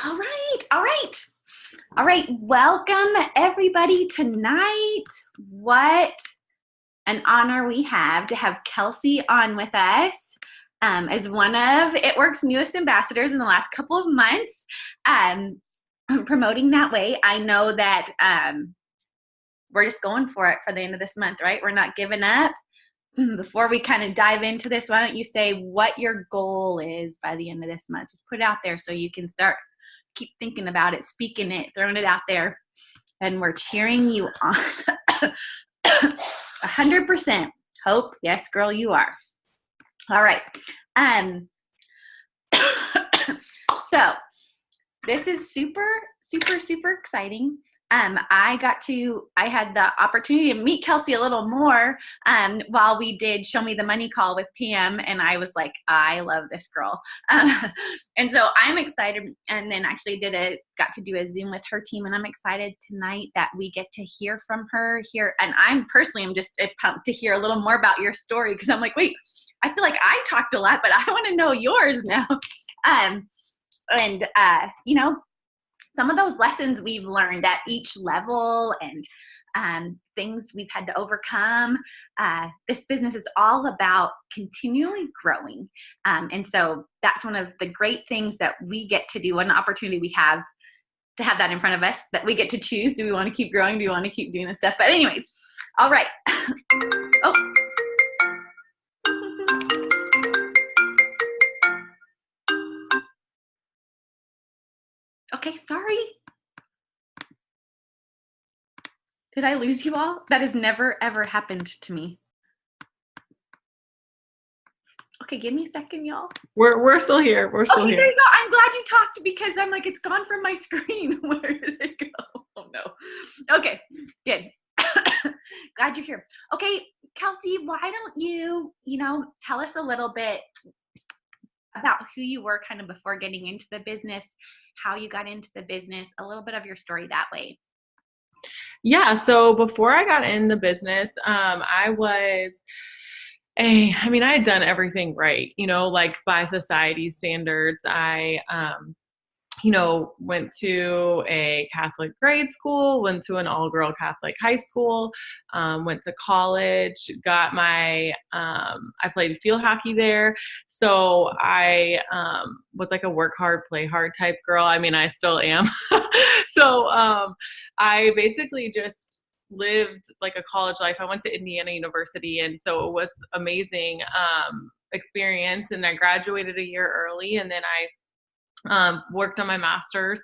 All right, all right, all right. Welcome everybody tonight. What an honor we have to have Kelsey on with us as one of It Works' newest ambassadors in the last couple of months. Um, Promoting that way. I know that we're just going for it for the end of this month, right? We're not giving up. Before we kind of dive into this, why don't you say what your goal is by the end of this month? Just put it out there so you can start keep thinking about it, speaking it, throwing it out there, and we're cheering you on. 100%. Hope, yes, girl, you are. All right. Um. So this is super, super, super exciting. I had the opportunity to meet Kelsey a little more while we did Show Me the Money call with PM, and I was like, I love this girl. And so I'm excited, and then actually got to do a Zoom with her team, and I'm excited tonight that we get to hear from her here. And I'm just pumped to hear a little more about your story, because I'm like, wait, I feel like I talked a lot, but I want to know yours now. Some of those lessons we've learned at each level and things we've had to overcome. This business is all about continually growing. And so that's one of the great things that we get to do, an opportunity we have to have that in front of us, that we get to choose. Do we want to keep growing? Do we want to keep doing this stuff? But anyways, all right. Oh. Okay, sorry. Did I lose you all? That has never, ever happened to me. Okay, give me a second, y'all. We're still here. We're still here. There you go. I'm glad you talked, because I'm like, it's gone from my screen. Where did it go? Oh, no. Okay, good. Glad you're here. Okay, Kelsey, why don't you, tell us a little bit about who you were kind of before getting into the business, how you got into the business, a little bit of your story that way. Yeah. So before I got in the business, I had done everything right, like by society standards. I, went to a Catholic grade school, went to an all-girl Catholic high school, went to college, I played field hockey there. So I was like a work hard, play hard type girl. I mean, I still am. So I basically just lived like a college life. I went to Indiana University, and so it was amazing experience. And I graduated a year early, and then I worked on my master's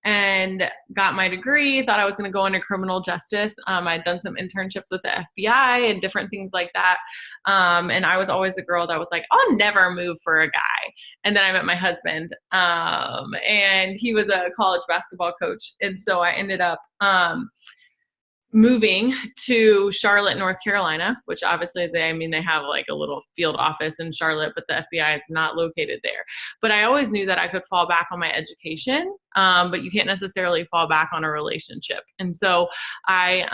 and got my degree. Thought I was going to go into criminal justice. I'd done some internships with the FBI and different things like that. And I was always the girl that was like, I'll never move for a guy. And then I met my husband, and he was a college basketball coach. And so I ended up moving to Charlotte, North Carolina, which obviously they have like a little field office in Charlotte, but the FBI is not located there. But I always knew that I could fall back on my education, but you can't necessarily fall back on a relationship. And so I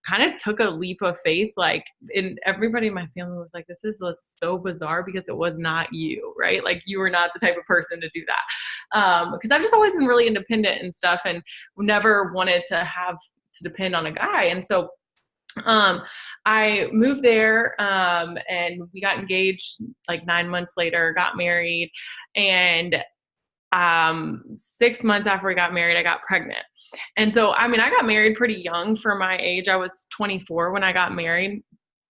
kind of took a leap of faith, and everybody in my family was like, this is so bizarre, because it was not you, right? Like, you were not the type of person to do that. Because I've just always been really independent and stuff, and never wanted to depend on a guy. And so I moved there, and we got engaged like 9 months later, got married. And 6 months after we got married, I got pregnant. And so, I got married pretty young for my age. I was 24 when I got married.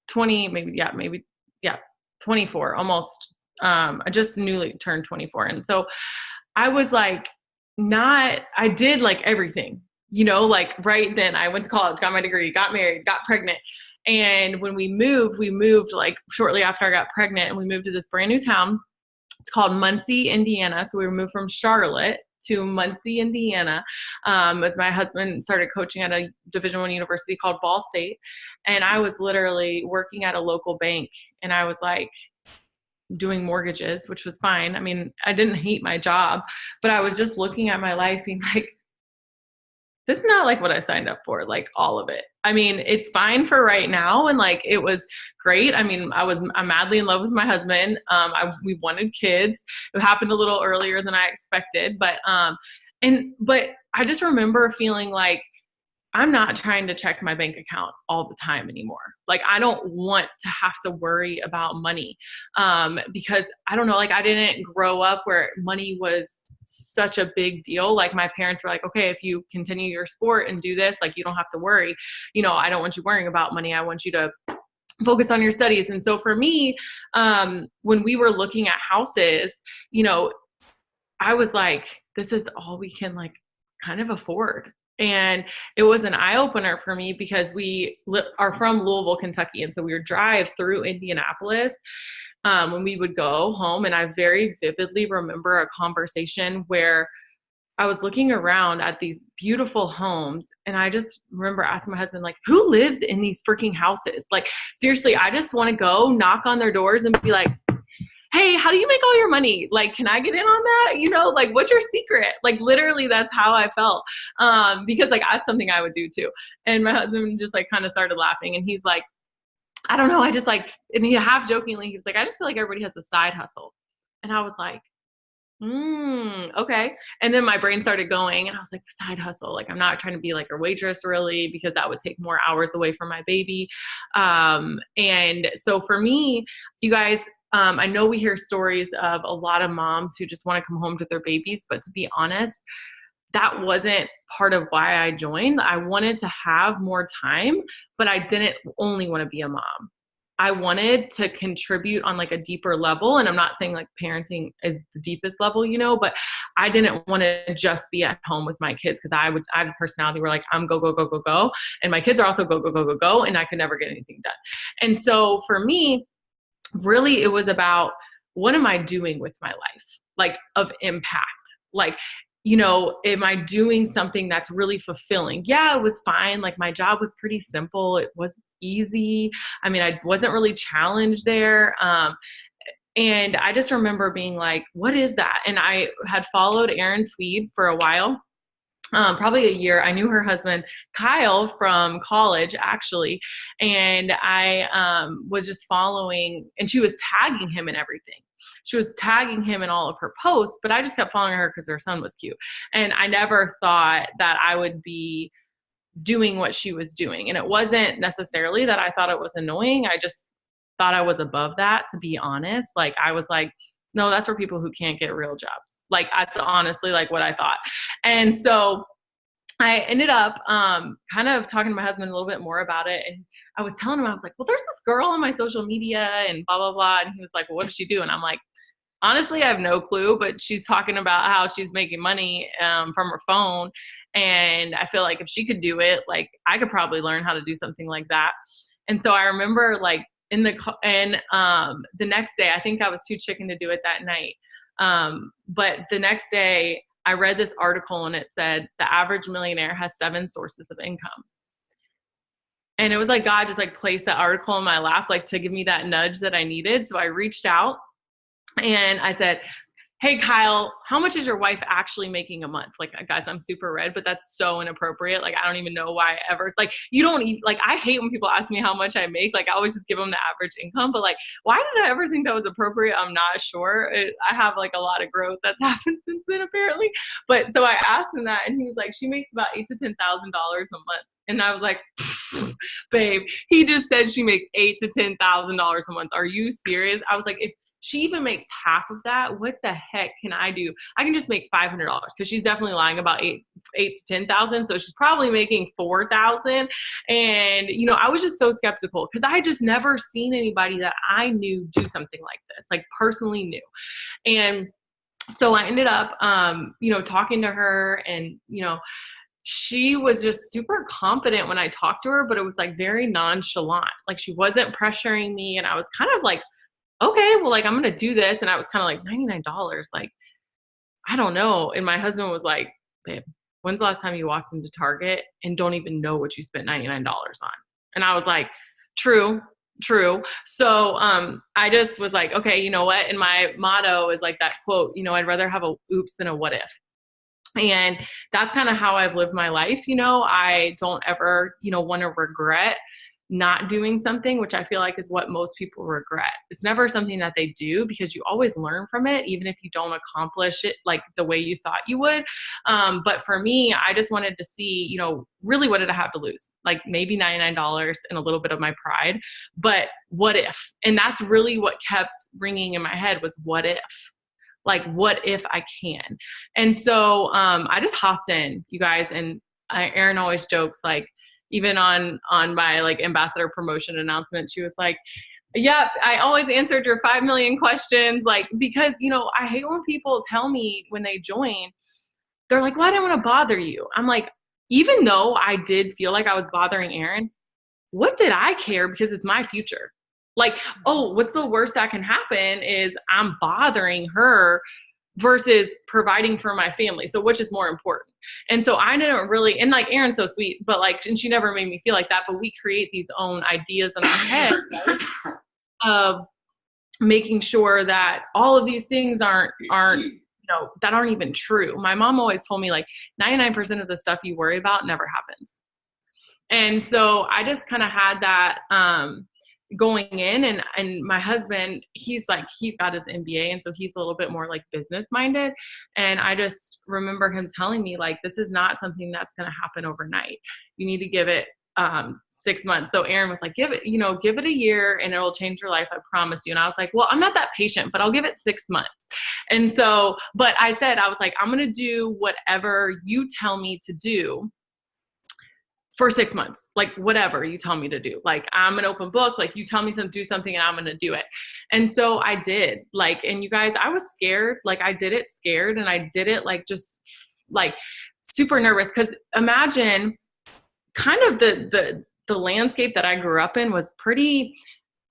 24, almost. I just newly turned 24. And so I was like, I did like everything. Right then I went to college, got my degree, got married, got pregnant. And when we moved like shortly after I got pregnant, and we moved to this brand new town. It's called Muncie, Indiana. So we moved from Charlotte to Muncie, Indiana, as my husband started coaching at a Division I university called Ball State. And I was literally working at a local bank, and I was like doing mortgages, which was fine. I didn't hate my job, but I was just looking at my life being like, this is not like what I signed up for, like all of it. I mean, it's fine for right now. And like, it was great. I mean, I'm madly in love with my husband. We wanted kids. It happened a little earlier than I expected, but I just remember feeling like, I'm not trying to check my bank account all the time anymore. Like, I don't want to have to worry about money, because I don't know, like I didn't grow up where money was such a big deal. Like my parents were like, okay, if you continue your sport and do this, like you don't have to worry. I don't want you worrying about money. I want you to focus on your studies. And so for me, when we were looking at houses, I was like, this is all we can like kind of afford. And it was an eye opener for me because we are from Louisville, Kentucky. And so we would drive through Indianapolis when we would go home. And I very vividly remember a conversation where I was looking around at these beautiful homes. And I just remember asking my husband, like, who lives in these freaking houses? Like, seriously, I just want to go knock on their doors and be like, hey, how do you make all your money? Like, can I get in on that? Like, what's your secret? Like, literally, that's how I felt. Because like, that's something I would do too. And my husband just like kind of started laughing, and he's like, I don't know. I just like, and he half jokingly, he was like, I just feel like everybody has a side hustle. And I was like, okay. And then my brain started going, and I was like, side hustle. Like, I'm not trying to be like a waitress really, because that would take more hours away from my baby. And so for me, you guys, I know we hear stories of a lot of moms who just want to come home to their babies, but to be honest, that wasn't part of why I joined. I wanted to have more time, but I didn't only want to be a mom. I wanted to contribute on like a deeper level. And I'm not saying like parenting is the deepest level, but I didn't want to just be at home with my kids, because I have a personality where like I'm go, go, go, go, go. And my kids are also go, go, go, go, go. And I could never get anything done. And so for me, really, it was about, what am I doing with my life? Like, of impact? Like, am I doing something that's really fulfilling? Yeah, it was fine. Like, my job was pretty simple. It was easy. I mean, I wasn't really challenged there. And I just remember being like, what is that? And I had followed Erin Tweed for a while. Probably a year. I knew her husband, Kyle, from college, actually. And I was just following, and she was tagging him in everything. She was tagging him in all of her posts, but I just kept following her because her son was cute. And I never thought that I would be doing what she was doing. And it wasn't necessarily that I thought it was annoying. I just thought I was above that, to be honest. Like, I was like, no, that's for people who can't get real jobs. Like, that's honestly like what I thought. And so I ended up kind of talking to my husband a little bit more about it. And I was telling him, I was like, well, there's this girl on my social media and blah, blah, blah. And he was like, well, what does she do? And I'm like, honestly, I have no clue, but she's talking about how she's making money from her phone. And I feel like if she could do it, like, I could probably learn how to do something like that. And so I remember like the next day, I think I was too chicken to do it that night. But the next day I read this article, and it said the average millionaire has 7 sources of income. And it was like God just like placed that article in my lap, like to give me that nudge that I needed. So I reached out and I said, hey, Kyle, how much is your wife actually making a month? Like, guys, I'm super red, but that's so inappropriate. Like, I don't even know why I ever, like, you don't even, like, I hate when people ask me how much I make. Like, I always just give them the average income, but like, why did I ever think that was appropriate? I'm not sure. I have like a lot of growth that's happened since then, apparently. But so I asked him that, and he was like, she makes about $8,000 to $10,000 a month. And I was like, babe, he just said she makes $8,000 to $10,000 a month. Are you serious? I was like, if she even makes half of that, what the heck can I do? I can just make $500, because she's definitely lying about eight to 10,000. So she's probably making 4,000. And, I was just so skeptical, because I had just never seen anybody that I knew do something like this, like personally knew. And so I ended up, talking to her, and, she was just super confident when I talked to her, but it was like very nonchalant. Like, she wasn't pressuring me. And I was kind of like, okay, well, like, I'm going to do this. And I was kind of like, $99, like, I don't know. And my husband was like, babe, when's the last time you walked into Target and don't even know what you spent $99 on? And I was like, true. So I just was like, okay, you know what? And my motto is like that quote, I'd rather have a oops than a what if. And that's kind of how I've lived my life. You know, I don't ever, want to regret not doing something, which I feel like is what most people regret. It's never something that they do because you always learn from it, even if you don't accomplish it like the way you thought you would. But for me, I just wanted to see, really what did I have to lose? Like maybe $99 and a little bit of my pride, but what if? And that's really what kept ringing in my head was what if? Like, what if I can? And so I just hopped in, you guys, and Erin always jokes, like, even on my like ambassador promotion announcement, she was like, yeah, I always answered your 5 million questions. Like, because, I hate when people tell me when they join, they're like, well, I didn't want to bother you. I'm like, even though I did feel like I was bothering Erin, what did I care? Because it's my future. Like, oh, what's the worst that can happen is I'm bothering her versus providing for my family. So which is more important? And so I didn't really, and like Erin's so sweet, but like, and she never made me feel like that, but we create these own ideas in our head of making sure that all of these things aren't, that aren't even true. My mom always told me like 99% of the stuff you worry about never happens. And so I just kind of had that, going in and my husband, he got his MBA. And so he's a little bit more like business minded. And I just remember him telling me like, this is not something that's going to happen overnight. You need to give it 6 months. So Erin was like, give it a year and it will change your life. I promise you. And I was like, well, I'm not that patient, but I'll give it 6 months. And so, but I was like, I'm going to do whatever you tell me to do for 6 months, like whatever you tell me to do. Like I'm an open book, like you tell me to do something and I'm going to do it. And so I did, like, and you guys, I was scared. Like I did it scared and I did it like, just like super nervous. Cause imagine kind of the landscape that I grew up in was pretty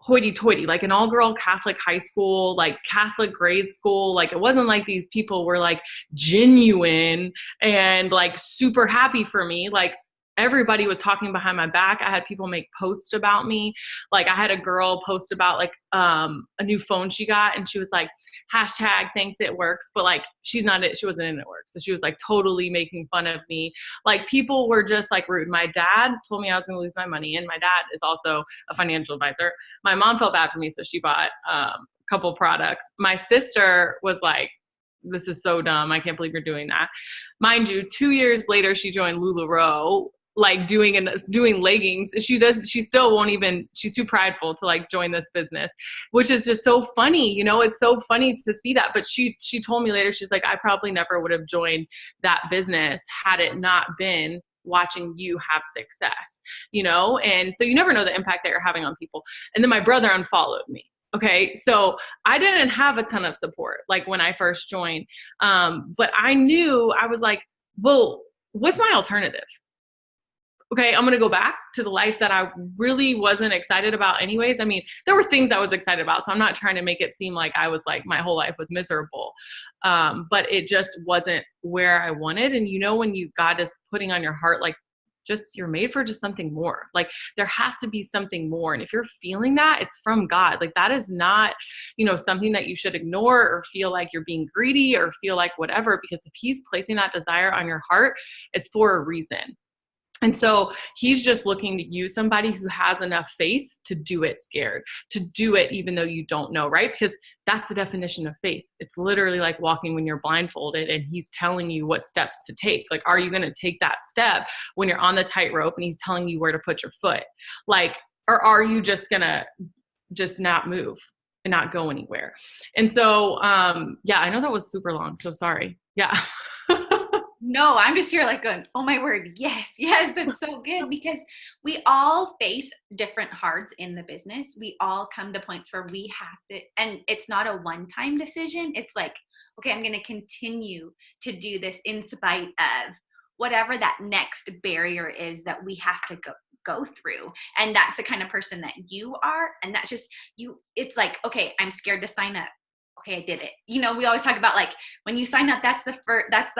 hoity-toity, like an all-girl Catholic high school, like Catholic grade school. Like it wasn't like these people were like genuine and like super happy for me. Like everybody was talking behind my back. I had people make posts about me. Like I had a girl post about like a new phone she got and she was like, #thanks it works. But like, she wasn't in it works. So she was like totally making fun of me. Like people were just like rude. My dad told me I was going to lose my money. And my dad is also a financial advisor. My mom felt bad for me. So she bought a couple products. My sister was like, this is so dumb. I can't believe you're doing that. Mind you, 2 years later, she joined LuLaRoe, like doing leggings. She still won't even, she's too prideful to like join this business, which is just so funny. It's so funny to see that. But she told me later, she's like, I probably never would have joined that business had it not been watching you have success, and so you never know the impact that you're having on people. And then my brother unfollowed me. Okay. So I didn't have a ton of support, like when I first joined. But I knew, I was like, well, what's my alternative? Okay, I'm going to go back to the life that I really wasn't excited about anyways. I mean, there were things I was excited about, so I'm not trying to make it seem like I was like, my whole life was miserable. But it just wasn't where I wanted. And when God is putting on your heart, like, just you're made for just something more. Like there has to be something more. And if you're feeling that, it's from God. Like that is not, something that you should ignore or feel like you're being greedy or feel like whatever, because if he's placing that desire on your heart, it's for a reason. And so he's just looking to use somebody who has enough faith to do it scared, to do it even though you don't know, right? Because that's the definition of faith. It's literally like walking when you're blindfolded and he's telling you what steps to take. Like, are you going to take that step when you're on the tightrope and he's telling you where to put your foot? Like, or are you just going to just not move and not go anywhere? And so, yeah, I know that was super long, so sorry. Yeah. No, I'm just here like going, oh my word, yes, that's so good, because we all face different hearts in the business. We all come to points where we have to, and it's not a one-time decision. It's like, okay, I'm going to continue to do this in spite of whatever that next barrier is that we have to go through. And that's the kind of person that you are. And that's just you. It's like, okay, I'm scared to sign up. Okay, I did it. We always talk about like when you sign up, that's the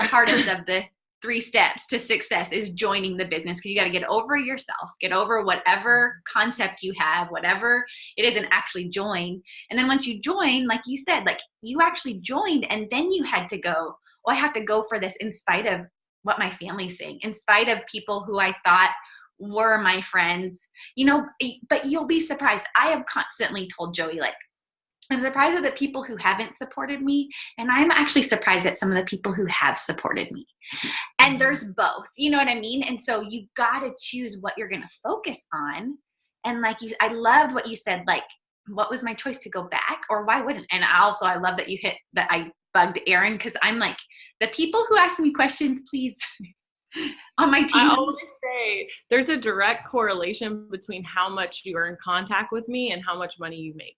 hardest of the 3 steps to success is joining the business, because you got to get over yourself, get over whatever concept you have, whatever it is, and actually join. And then once you join, like you said, like you actually joined, and then you had to go, oh, I have to go for this in spite of what my family's saying, in spite of people who I thought were my friends, but you'll be surprised. I have constantly told Joey, like, I'm surprised at the people who haven't supported me, and I'm actually surprised at some of the people who have supported me. And there's both, you know what I mean? And so you got to choose what you're going to focus on. And like I loved what you said, like, what was my choice to go back, or why wouldn't? And I love that you hit that I bugged Aaron, because I'm like, the people who ask me questions, please, on my team. I always say there's a direct correlation between how much you are in contact with me and how much money you make.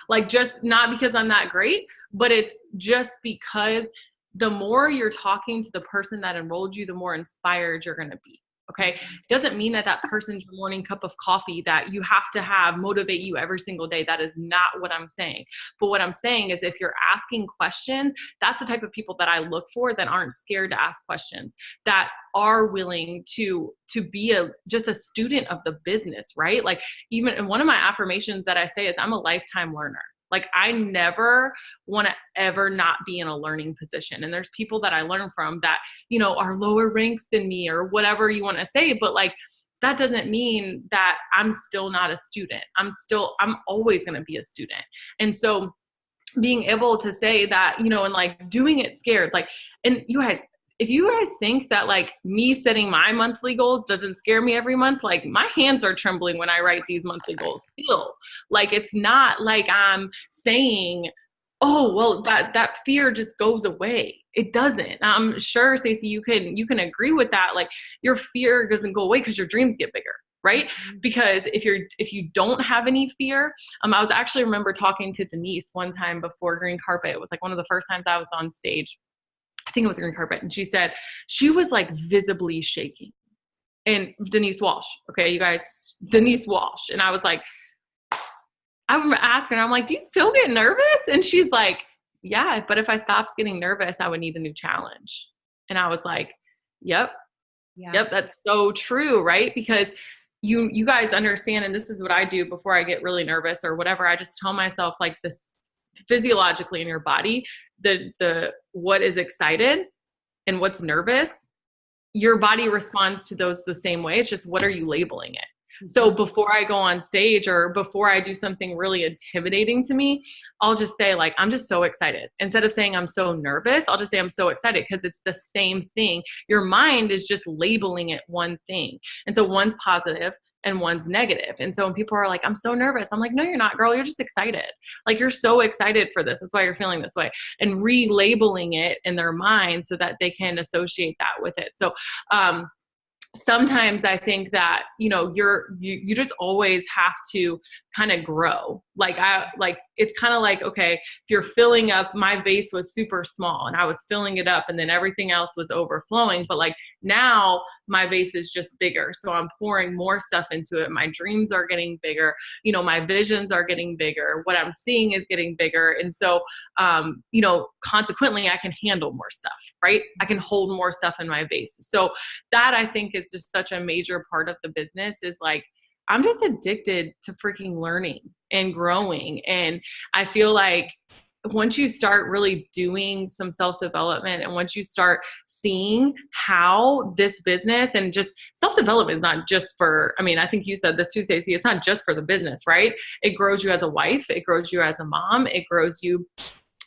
Like, just not because I'm that great, but it's just because the more you're talking to the person that enrolled you, the more inspired you're going to be. Okay. It doesn't mean that person's your morning cup of coffee that you have to have motivate you every single day. That is not what I'm saying. But what I'm saying is, if you're asking questions, that's the type of people that I look for, that aren't scared to ask questions, that are willing to be just a student of the business, right? Like, even, and one of my affirmations that I say is, I'm a lifetime learner. Like, I never want to ever not be in a learning position. And there's people that I learn from that, are lower ranks than me, or whatever you want to say. But like, that doesn't mean that I'm still not a student. I'm always going to be a student. And so being able to say that, and like doing it scared, like, and you guys, if you guys think that like me setting my monthly goals doesn't scare me every month, like, my hands are trembling when I write these monthly goals still. Like, it's not like I'm saying, oh, well, that fear just goes away. It doesn't. I'm sure, Stacey, you can agree with that. Like, your fear doesn't go away because your dreams get bigger, right? Because if you don't have any fear, I was actually remember talking to Denise one time before Green Carpet. It was like one of the first times I was on stage. I think it was Green Carpet. And she said she was like visibly shaking. And Denise Walsh, okay, you guys, Denise Walsh. And I was like, I remember asking her, I'm like, do you still get nervous? And she's like, yeah, but if I stopped getting nervous, I would need a new challenge. And I was like, yep, that's so true, right? Because you guys understand, and this is what I do before I get really nervous or whatever. I just tell myself, like, this physiologically in your body, the what is excited and what's nervous, your body responds to those the same way. It's just, what are you labeling it? So before I go on stage, or before I do something really intimidating to me, I'll just say, like, I'm just so excited. Instead of saying I'm so nervous, I'll just say I'm so excited, because it's the same thing. Your mind is just labeling it one thing. And so one's positive and one's negative. And so when people are like, I'm so nervous, I'm like, no, you're not, girl. You're just excited. Like, you're so excited for this. That's why you're feeling this way. And relabeling it in their mind so that they can associate that with it. So, sometimes I think that, you just always have to kind of grow. Like, it's kind of like, okay, if you're filling up, my vase was super small and I was filling it up, and then everything else was overflowing. But like, now my vase is just bigger. So I'm pouring more stuff into it. My dreams are getting bigger. My visions are getting bigger. What I'm seeing is getting bigger. And so, consequently, I can handle more stuff, right? I can hold more stuff in my vase. So that, I think, is just such a major part of the business, is like, I'm just addicted to freaking learning and growing. And I feel like once you start really doing some self-development, and once you start seeing how this business, and just self-development is not just for, I think you said this too, Stacey, it's not just for the business, right? It grows you as a wife. It grows you as a mom. It grows you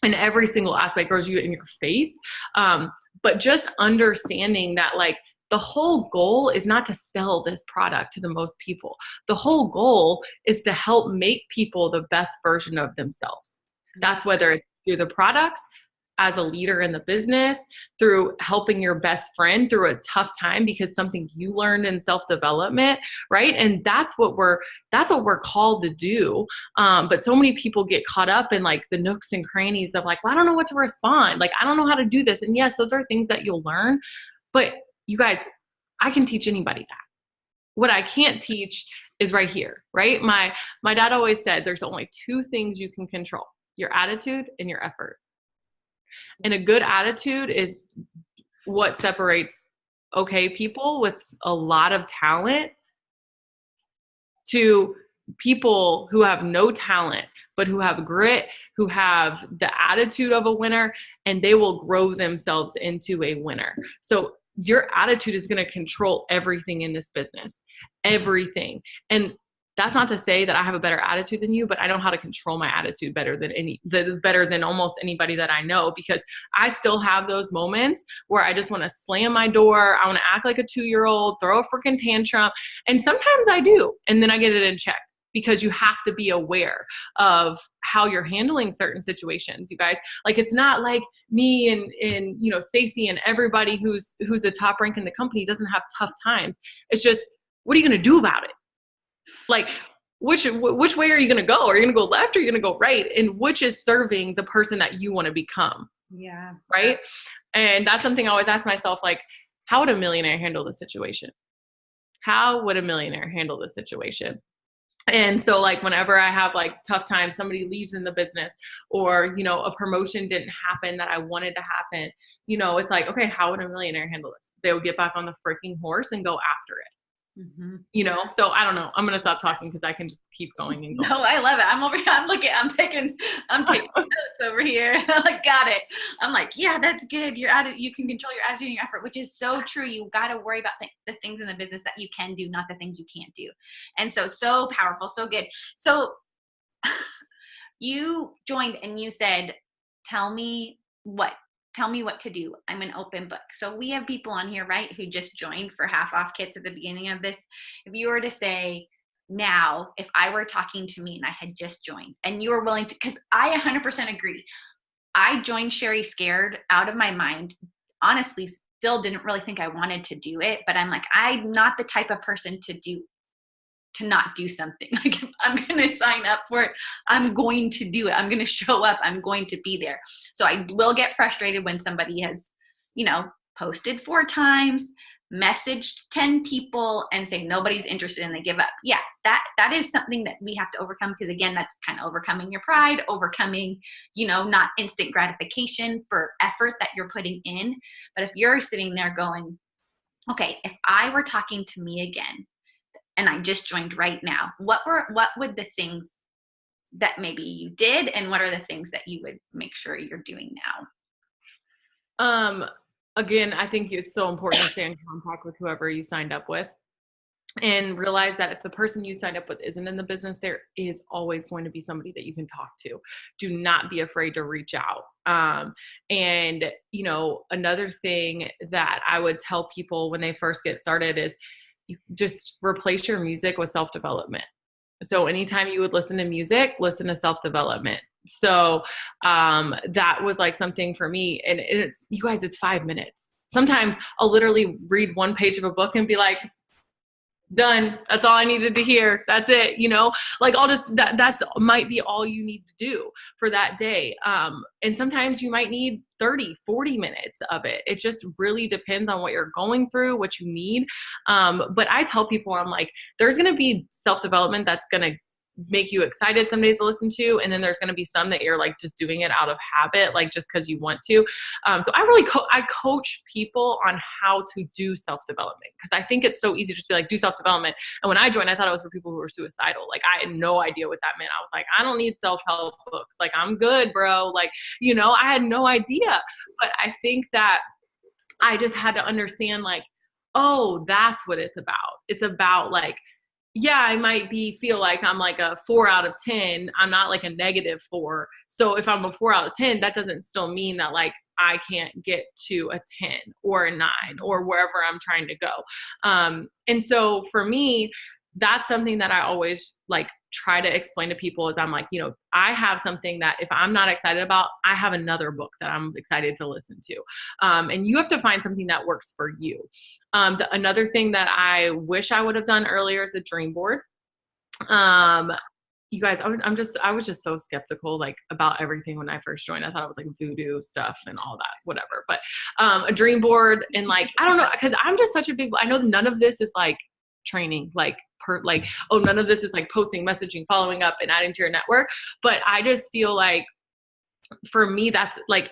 in every single aspect, grows you in your faith. But just understanding that, like, the whole goal is not to sell this product to the most people. The whole goal is to help make people the best version of themselves. That's whether it's through the products, as a leader in the business, through helping your best friend through a tough time because something you learned in self-development, right? And that's what we're called to do. But so many people get caught up in like the nooks and crannies of like, well, I don't know what to respond. Like, I don't know how to do this. And yes, those are things that you'll learn, but you guys, I can teach anybody that. What I can't teach is right here, right? My dad always said there's only two things you can control: your attitude and your effort. And a good attitude is what separates okay people with a lot of talent to people who have no talent, but who have grit, who have the attitude of a winner, and they will grow themselves into a winner. So your attitude is going to control everything in this business, everything. And that's not to say that I have a better attitude than you, but I know how to control my attitude better than almost anybody that I know, because I still have those moments where I just want to slam my door. I want to act like a 2-year-old, throw a freaking tantrum. And sometimes I do. And then I get it in check, because you have to be aware of how you're handling certain situations, you guys. Like, it's not like me and Stacy and everybody who's a top rank in the company doesn't have tough times. It's just, what are you going to do about it? Like, which way are you going to go? Are you going to go left, or are you going to go right? And which is serving the person that you want to become? Yeah. Right. And that's something I always ask myself, like, how would a millionaire handle the situation? How would a millionaire handle the situation? And so, like, whenever I have like tough times, somebody leaves in the business, or, a promotion didn't happen that I wanted to happen, it's like, okay, how would a millionaire handle this? They would get back on the freaking horse and go after it. Mm-hmm. So I don't know. I'm going to stop talking because I can just keep going and going. No, I love it. I'm over here. I'm taking notes over here. I like, got it. I'm like, yeah, that's good. You can control your attitude and your effort, which is so true. You got to worry about the things in the business that you can do, not the things you can't do. And so powerful, so good. So you joined and you said, tell me what to do. I'm an open book. So we have people on here, right, who just joined for half off kits at the beginning of this. If you were to say now, if I were talking to me and I had just joined and you were willing to, because I 100% agree. I joined Sherry scared out of my mind. Honestly, still didn't really think I wanted to do it, but I'm like, I'm not the type of person to not do something. Like, if I'm going to sign up for it, I'm going to do it. I'm going to show up. I'm going to be there. So I will get frustrated when somebody has, posted 4 times, messaged 10 people, and say nobody's interested and they give up. Yeah, that is something that we have to overcome, because again, that's kind of overcoming your pride, overcoming, not instant gratification for effort that you're putting in. But if you're sitting there going, okay, if I were talking to me again, and I just joined right now, what would the things that maybe you did, and what are the things that you would make sure you're doing now? Again, I think it's so important to stay in contact with whoever you signed up with, and realize that if the person you signed up with isn't in the business, there is always going to be somebody that you can talk to. Do not be afraid to reach out. And another thing that I would tell people when they first get started is, you just replace your music with self-development. So anytime you would listen to music, listen to self-development. So that was like something for me. And you guys, it's 5 minutes. Sometimes I'll literally read 1 page of a book and be like, done. That's all I needed to hear. That's it. Like, I'll just, that's might be all you need to do for that day. And sometimes you might need 30, 40 minutes of it. It just really depends on what you're going through, what you need. But I tell people, I'm like, there's going to be self-development that's going to make you excited some days to listen to. And then there's going to be some that you're like just doing it out of habit, like just because you want to. So I really, I coach people on how to do self-development, because I think it's so easy to just be like, do self-development. And when I joined, I thought it was for people who were suicidal. Like, I had no idea what that meant. I was like, I don't need self-help books. Like, I'm good, bro. Like, I had no idea. But I think that I just had to understand, like, oh, that's what it's about. It's about, like, yeah, I might feel like I'm like a 4 out of 10. I'm not like a -4. So if I'm a 4 out of 10, that doesn't still mean that like I can't get to a 10 or a 9 or wherever I'm trying to go. And so for me, that's something that I always like try to explain to people is I'm like, I have something that if I'm not excited about, I have another book that I'm excited to listen to. And you have to find something that works for you. Another thing that I wish I would have done earlier is a dream board. You guys, I was just so skeptical, like, about everything when I first joined. I thought it was like voodoo stuff and all that, whatever. But a dream board, and like, I don't know, because I'm just such a big, I know none of this is like training, none of this is like posting, messaging, following up, and adding to your network. But I just feel like for me, that's like,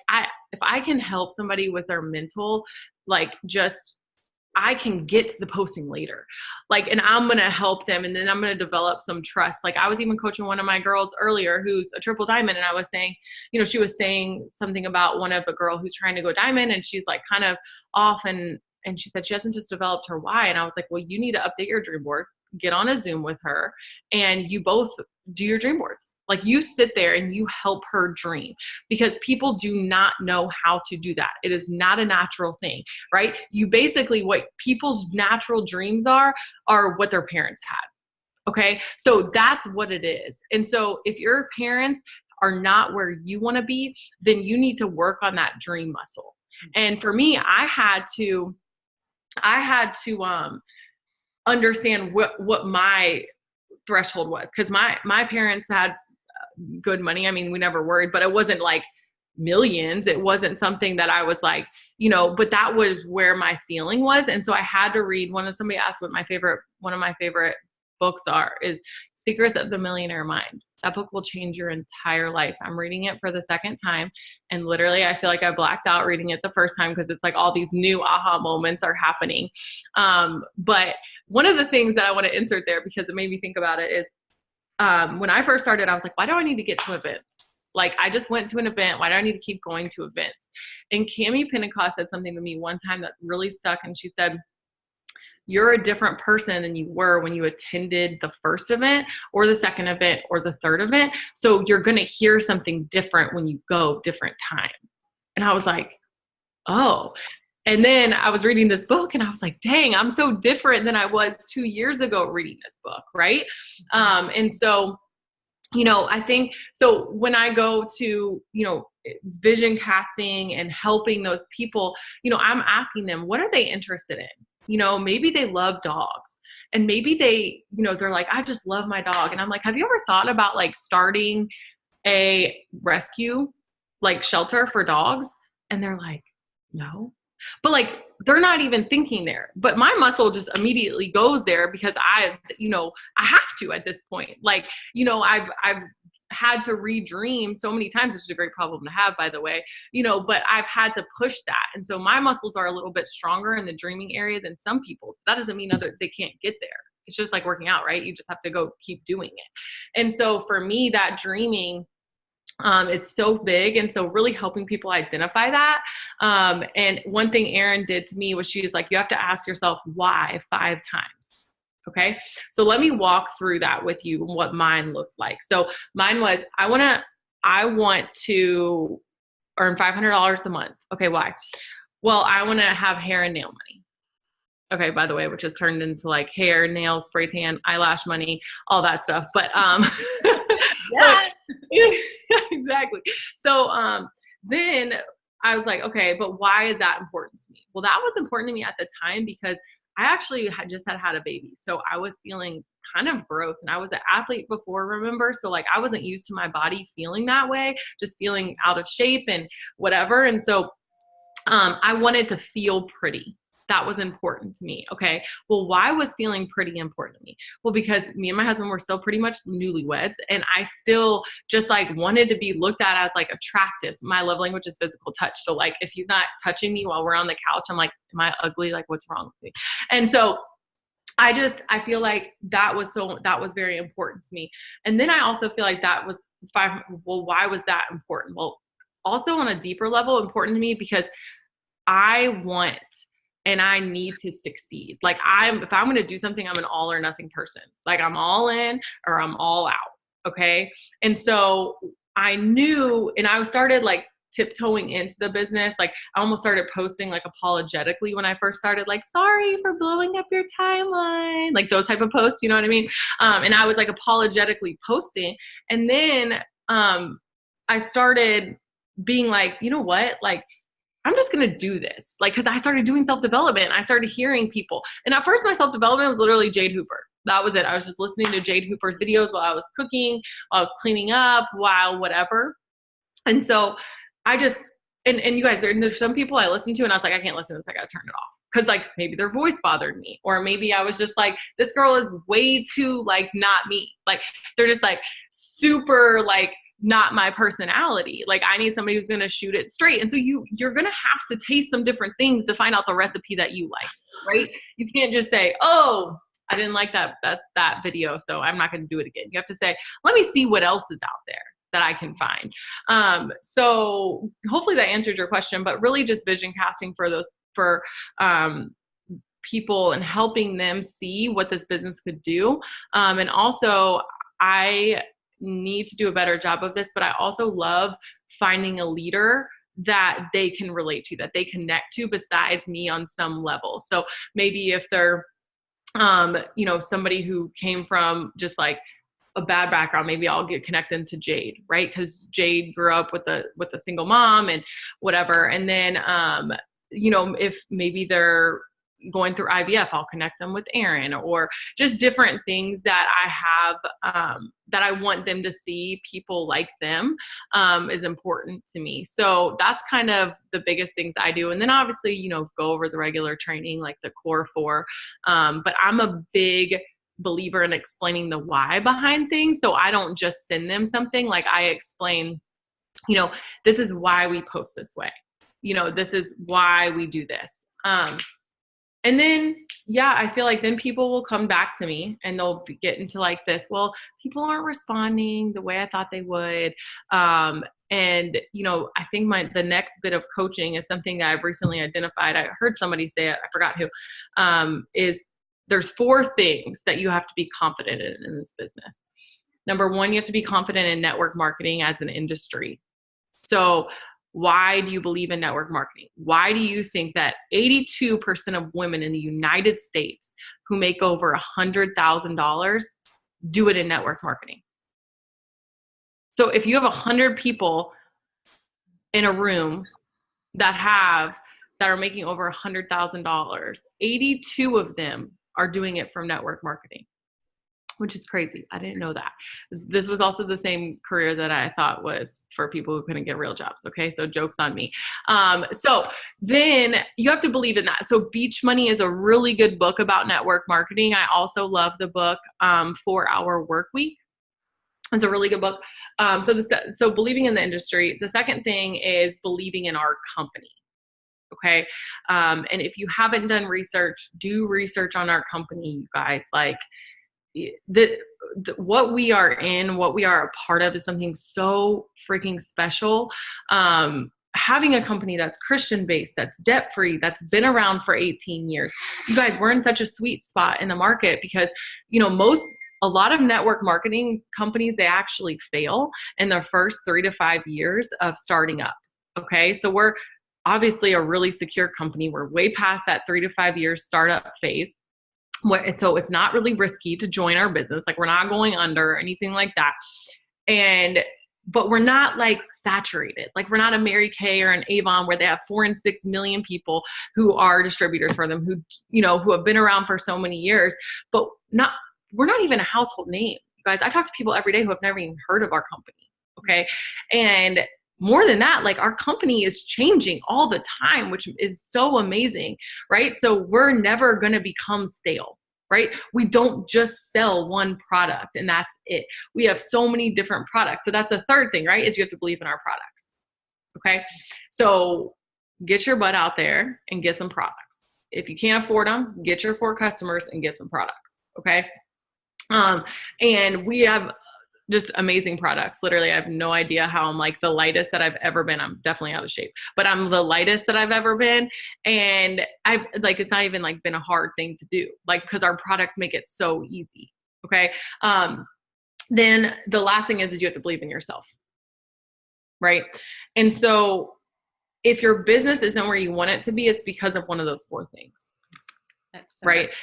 if I can help somebody with their mental, like, just I can get to the posting later. Like, and I'm going to help them. And then I'm going to develop some trust. Like I was even coaching one of my girls earlier who's a triple diamond. And I was saying, she was saying something about one of a girl who's trying to go diamond and she's like kind of off. And she said she hasn't just developed her why. And I was like, well, you need to update your dream board, get on a Zoom with her, and you both do your dream boards. Like you sit there and you help her dream, because people do not know how to do that. It is not a natural thing, right? You basically, what people's natural dreams are what their parents had. Okay. So that's what it is. And so if your parents are not where you want to be, then you need to work on that dream muscle. And for me, I had to understand what my threshold was, because my parents had good money. I mean, we never worried, but it wasn't like millions. It wasn't something that I was like, but that was where my ceiling was. And so I had to read somebody asked what one of my favorite books is Secrets of the Millionaire Mind. That book will change your entire life. I'm reading it for the second time. And literally, I feel like I blacked out reading it the first time because it's like all these new aha moments are happening. But one of the things that I want to insert there, because it made me think about it, is when I first started, I was like, why do I need to get to events? Like, I just went to an event. Why do I need to keep going to events? And Cami Pentecost said something to me one time that really stuck. And she said, you're a different person than you were when you attended the first event or the second event or the third event. So you're going to hear something different when you go different times. And I was like, oh. And then I was reading this book and I was like, dang, I'm so different than I was 2 years ago reading this book. Right. And so, I think, so when I go to, vision casting and helping those people, I'm asking them, what are they interested in? Maybe they love dogs, and maybe they, they're like, I just love my dog. And I'm like, have you ever thought about like starting a rescue, like shelter for dogs? And they're like, no. But like, they're not even thinking there, but my muscle just immediately goes there because I have to at this point. Like, I've had to redream so many times, which is a great problem to have, by the way, but I've had to push that. And so my muscles are a little bit stronger in the dreaming area than some people's. That doesn't mean they can't get there. It's just like working out, right? You just have to go keep doing it. And so for me, that dreaming is so big. And so really helping people identify that. And one thing Erin did to me was she's like, you have to ask yourself why 5 times. Okay. So let me walk through that with you, what mine looked like. So mine was, I want to earn $500 a month. Okay. Why? Well, I want to have hair and nail money. Okay, by the way, which has turned into like hair, nails, spray tan, eyelash money, all that stuff. But yeah, exactly. So then I was like, okay, but why is that important to me? Well, that was important to me at the time because I actually had just had a baby. So I was feeling kind of gross, and I was an athlete before, remember? So like I wasn't used to my body feeling that way, just feeling out of shape and whatever. And so I wanted to feel pretty. That was important to me. Okay. Well, why was feeling pretty important to me? Well, because me and my husband were still pretty much newlyweds, and I still just like wanted to be looked at as like attractive. My love language is physical touch. So like, if he's not touching me while we're on the couch, I'm like, am I ugly? Like, what's wrong with me? And so I feel like that was very important to me. And then I also feel like that was well, why was that important? Well, also on a deeper level, important to me because I want and I need to succeed. Like if I'm going to do something, I'm an all or nothing person. Like I'm all in or I'm all out. Okay. And so I knew, and I started like tiptoeing into the business. Like I almost started posting like apologetically when I first started, like, sorry for blowing up your timeline, like those type of posts, you know what I mean? And I was like apologetically posting. And then I started being like, you know what? Like, I'm just going to do this. Like, cause I started doing self-development. I started hearing people. And at first my self-development was literally Jade Hooper. That was it. I was just listening to Jade Hooper's videos while I was cooking, while I was cleaning up, while whatever. And so I just, and you guys, there's some people I listen to and I was like, I can't listen to this. I got to turn it off. Cause like maybe their voice bothered me, or maybe I was just like, this girl is way too like not me. Like they're just like super like not my personality. Like I need somebody who's going to shoot it straight. And so you're going to have to taste some different things to find out the recipe that you like. right? You can't just say, oh, I didn't like that video, so I'm not going to do it again. You have to say, let me see what else is out there that I can find. So hopefully that answered your question, but really just vision casting for people and helping them see what this business could do. And also I need to do a better job of this, but I also love finding a leader that they can relate to, that they connect to besides me on some level. So maybe if they're, somebody who came from just like a bad background, maybe I'll connect them to Jade, right? Because Jade grew up with a single mom and whatever. And then, if maybe they're going through IVF, I'll connect them with Aaron, or just different things that I have, that I want them to see people like them, is important to me. So that's kind of the biggest things I do. And then obviously, go over the regular training, like the core four. But I'm a big believer in explaining the why behind things. So I don't just send them something. Like I explain, this is why we post this way. This is why we do this. And then, I feel like then people will come back to me and they'll get into like this, well, people aren't responding the way I thought they would. And, I think the next bit of coaching is something that I've recently identified. I heard somebody say it, I forgot who, is there's 4 things that you have to be confident in this business. Number 1, you have to be confident in network marketing as an industry. So why do you believe in network marketing? Why do you think that 82% of women in the United States who make over $100,000 do it in network marketing? So if you have 100 people in a room that are making over $100,000, 82 of them are doing it from network marketing, which is crazy. I didn't know that. This was also the same career that I thought was for people who couldn't get real jobs. Okay. So joke's on me. So then you have to believe in that. So Beach Money is a really good book about network marketing. I also love the book, 4 Hour Work Week. It's a really good book. So believing in the industry. The second thing is believing in our company. Okay. And if you haven't done research, do research on our company, you guys. Like, what we are in, what we are a part of is something so freaking special. Having a company that's Christian based, that's debt free, that's been around for 18 years. You guys, we're in such a sweet spot in the market because, a lot of network marketing companies, they actually fail in their first 3 to 5 years of starting up. Okay. So we're obviously a really secure company. We're way past that 3 to 5 years startup phase. So it's not really risky to join our business. Like we're not going under or anything like that. But we're not like saturated. Like we're not a Mary Kay or an Avon where they have 4 and 6 million people who are distributors for them, who have been around for so many years, but we're not even a household name. You guys, I talk to people every day who have never even heard of our company. Okay. And more than that, like our company is changing all the time, which is so amazing, right? So we're never going to become stale, right? We don't just sell one product and that's it. We have so many different products. So that's the third thing, right? Is you have to believe in our products. Okay. So get your butt out there and get some products. If you can't afford them, get your 4 customers and get some products. Okay. And we have just amazing products. Literally, I have no idea how I'm like the lightest that I've ever been. I'm definitely out of shape, but I'm the lightest that I've ever been. And it's not even like been a hard thing to do, like, because our products make it so easy. Okay. Then the last thing is you have to believe in yourself. Right. And so if your business isn't where you want it to be, it's because of one of those 4 things. That's so right.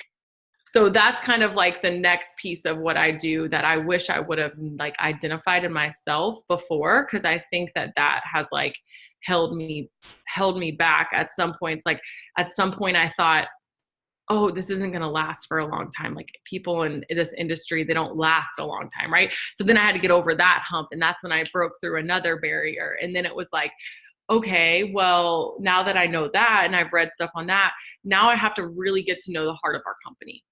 So that's kind of like the next piece of what I do that I wish I would have like identified in myself before. Cause I think that has like held me back at some points. Like at some point I thought, oh, this isn't going to last for a long time. Like people in this industry, they don't last a long time. Right. So then I had to get over that hump. And that's when I broke through another barrier. And then it was like, okay, well, now that I know that and I've read stuff on that, now I have to really get to know the heart of our company.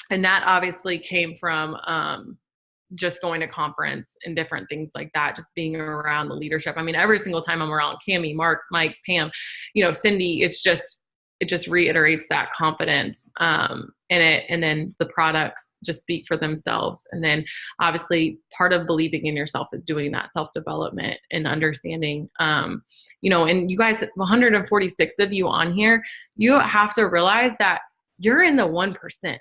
And that obviously came from just going to conference and different things like that, just being around the leadership. I mean, every single time I'm around Cammie, Mark, Mike, Pam, Cindy, it's just it just reiterates that confidence in it. And then the products just speak for themselves. And then obviously part of believing in yourself is doing that self-development and understanding, you know, and you guys, 146 of you on here, you have to realize that you're in the 1%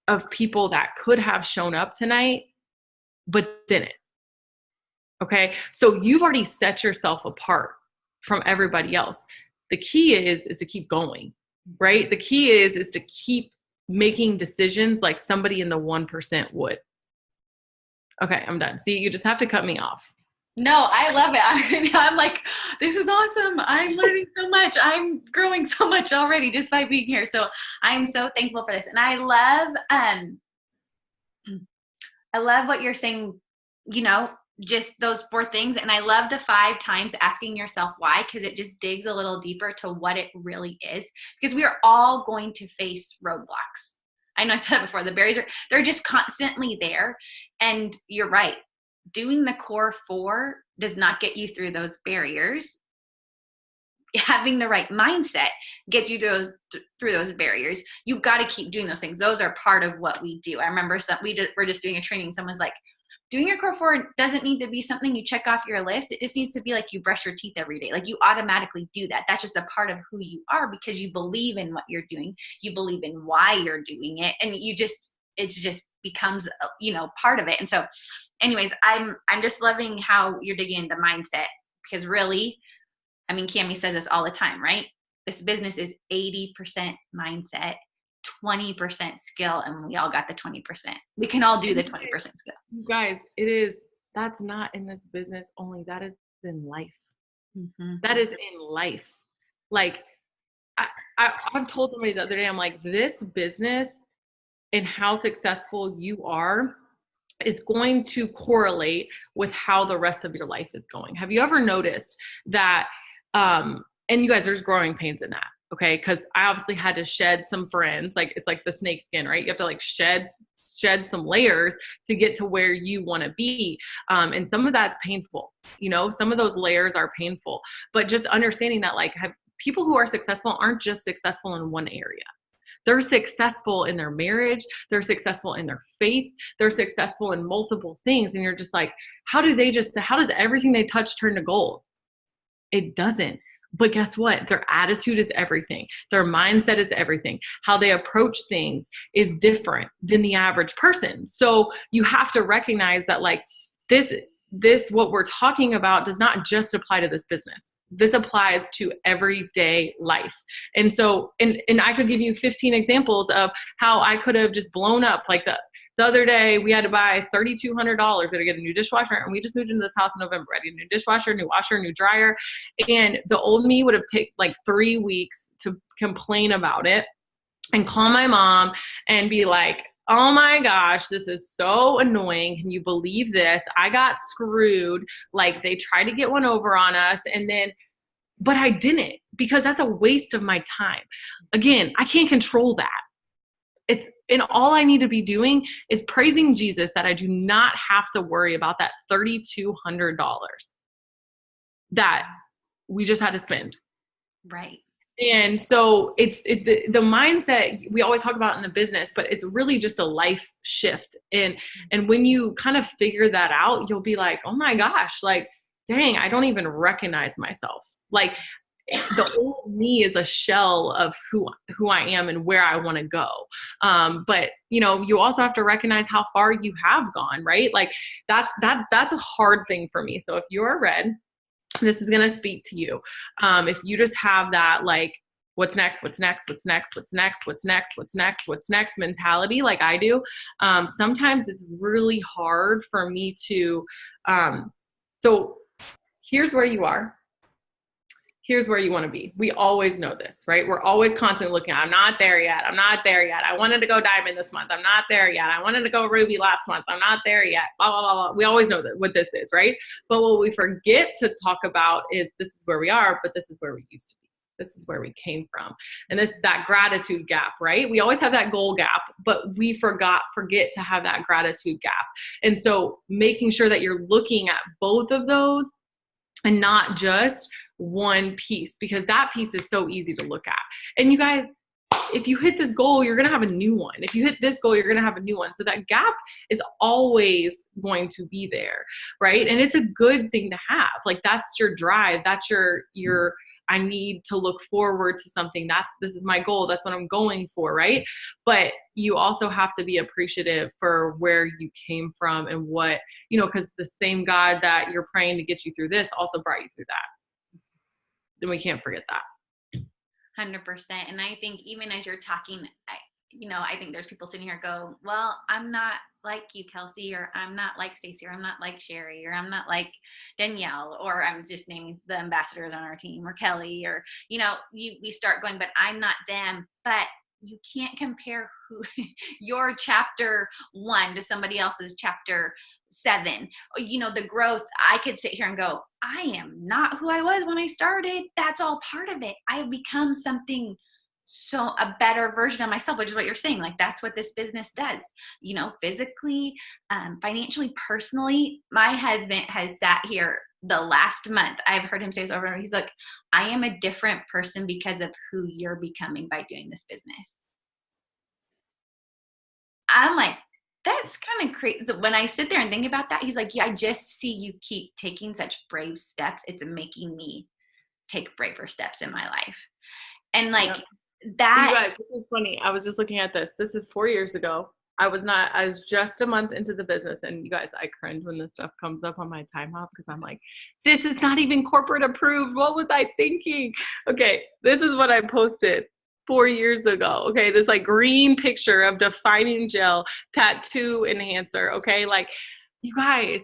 of people that could have shown up tonight, but didn't. Okay. So you've already set yourself apart from everybody else. The key is to keep going, right? The key is to keep making decisions like somebody in the 1% would. Okay, I'm done. See, you just have to cut me off. No, I love it. I'm like, this is awesome. I'm learning so much. I'm growing so much already just by being here. So I'm so thankful for this. And I love what you're saying, you know, just those 4 things. And I love the 5 times asking yourself why, because it just digs a little deeper to what it really is. Because we are all going to face roadblocks. I know I said that before. The barriers they're just constantly there. And you're right. Doing the core 4 does not get you through those barriers. Having the right mindset gets you through those barriers. You've got to keep doing those things. Those are part of what we do. I remember we're just doing a training. Someone's like, doing your core 4 doesn't need to be something you check off your list. It just needs to be like you brush your teeth every day. Like you automatically do that. That's just a part of who you are because you believe in what you're doing. You believe in why you're doing it. And it just becomes, you know, part of it. And so anyways, I'm just loving how you're digging into mindset because really, I mean, Cami says this all the time, right? This business is 80% mindset, 20% skill, and we all got the 20%. We can all do the 20% skill. You guys, that's not in this business only. That is in life. Mm-hmm. That is in life. Like I've told somebody the other day, I'm like, this business and how successful you are is going to correlate with how the rest of your life is going. Have you ever noticed that, and you guys, there's growing pains in that, okay? Because I obviously had to shed some friends, like it's like the snake skin, right? You have to like shed some layers to get to where you want to be. And some of that's painful, you know, some of those layers are painful, but just understanding that like people who are successful aren't just successful in one area. They're successful in their marriage. They're successful in their faith. They're successful in multiple things. And you're just like, how does everything they touch turn to gold? It doesn't. But guess what? Their attitude is everything. Their mindset is everything. How they approach things is different than the average person. So you have to recognize that like this, what we're talking about does not just apply to this business. This applies to everyday life. And so, and I could give you 15 examples of how I could have just blown up. Like the other day we had to buy $3,200 to get a new dishwasher. And we just moved into this house in November. I had a new dishwasher, new washer, new dryer. And the old me would have taken like 3 weeks to complain about it and call my mom and be like, oh my gosh, this is so annoying. Can you believe this? I got screwed. Like they tried to get one over on us but I didn't because that's a waste of my time. Again, I can't control that. And all I need to be doing is praising Jesus that I do not have to worry about that $3,200 that we just had to spend. Right. And so the mindset we always talk about in the business, but it's really just a life shift. And when you kind of figure that out, you'll be like, oh my gosh, like, dang, I don't even recognize myself. Like the old me is a shell of who I am and where I want to go. But you know, you also have to recognize how far you have gone, right? Like that's a hard thing for me. So if you're a red, this is going to speak to you. If you just have that, like, what's next mentality, like I do, sometimes it's really hard for me to, so here's where you are. Here's where you want to be. We always know this, right? We're always constantly looking, I'm not there yet. I wanted to go diamond this month. I'm not there yet. I wanted to go ruby last month. I'm not there yet. Blah, blah, blah, blah. We always know what this is, right? But what we forget to talk about is this is where we are, but this is where we used to be. This is where we came from. And that gratitude gap, right? We always have that goal gap, but we forget to have that gratitude gap. And so making sure that you're looking at both of those and not just one piece, because that piece is so easy to look at. And you guys, if you hit this goal, you're going to have a new one. If you hit this goal, you're going to have a new one. So that gap is always going to be there, right? And it's a good thing to have. Like, that's your drive. That's your I need to look forward to something. This is my goal. That's what I'm going for, right? But you also have to be appreciative for where you came from and what, because the same God that you're praying to get you through this also brought you through that. Then we can't forget that. 100%. And I think even as you're talking, I think there's people sitting here go, well, I'm not like you, Kelsey, or I'm not like Stacy, or I'm not like Sherry, or I'm not like Danielle, or I'm just naming the ambassadors on our team, or Kelly, or, we start going, but I'm not them. But you can't compare your chapter 1 to somebody else's chapter 7. The growth, I could sit here and go, I am not who I was when I started. That's all part of it. I have become something, so a better version of myself, which is what you're saying. Like, that's what this business does, physically, financially, personally. My husband has sat here the last month. I've heard him say this over and over. He's like, I am a different person because of who you're becoming by doing this business. I'm like, that's kind of crazy. When I sit there and think about that, he's like, yeah, I just see you keep taking such brave steps. It's making me take braver steps in my life. And like, yep. That. You guys, this is funny. I was just looking at this. This is 4 years ago. I was just a month into the business, and you guys, I cringe when this stuff comes up on my time hop, because I'm like, this is not even corporate approved. What was I thinking? Okay, this is what I posted 4 years ago. Okay, this like green picture of defining gel tattoo enhancer. Okay, like, you guys,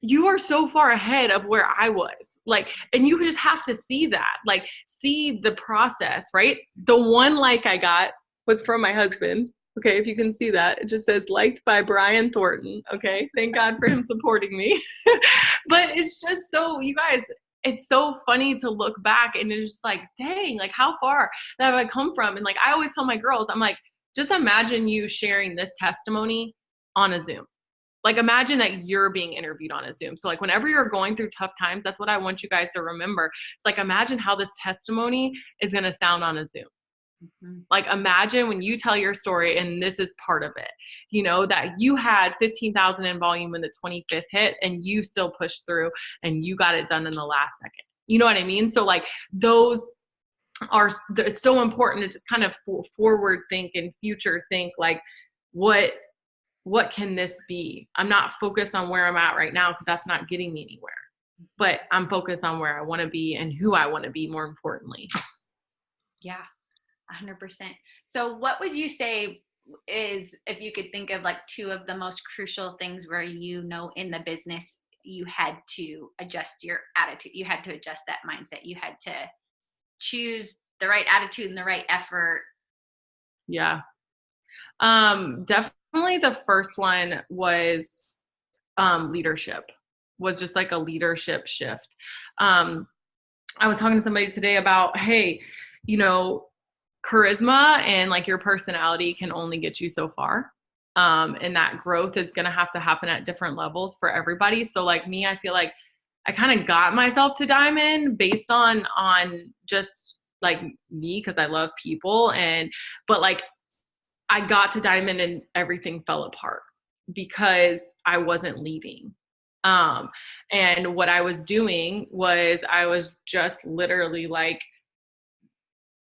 you are so far ahead of where I was. Like, and you just have to see that, like, see the process, right? The one like I got was from my husband. Okay, if you can see that, it just says liked by Brian Thornton. Okay, thank God for him supporting me. But it's just so, you guys, it's so funny to look back, and it's just like, dang, like, how far have I come from? And like, I always tell my girls, I'm like, just imagine you sharing this testimony on a Zoom. Like, imagine that you're being interviewed on a Zoom. So like, whenever you're going through tough times, that's what I want you guys to remember. It's like, imagine how this testimony is going to sound on a Zoom. Mm-hmm. Like, imagine when you tell your story, and this is part of it, that you had 15,000 in volume when the 25th hit, and you still pushed through and you got it done in the last second. You know what I mean? So like, those are, it's so important to just kind of forward think and future think, like, what can this be? I'm not focused on where I'm at right now, because that's not getting me anywhere. But I'm focused on where I want to be and who I want to be, more importantly. Yeah, 100%. So what would you say is, if you could think of like 2 of the most crucial things where, in the business, you had to adjust your attitude, you had to adjust that mindset, you had to choose the right attitude and the right effort? Yeah. Definitely the first one was leadership, was just like a leadership shift. I was talking to somebody today about, hey, charisma and like your personality can only get you so far. And that growth is going to have to happen at different levels for everybody. So like me, I feel like I kind of got myself to diamond based on just like me, because I love people, but like, I got to diamond and everything fell apart because I wasn't leading. And what I was doing was, I was just literally like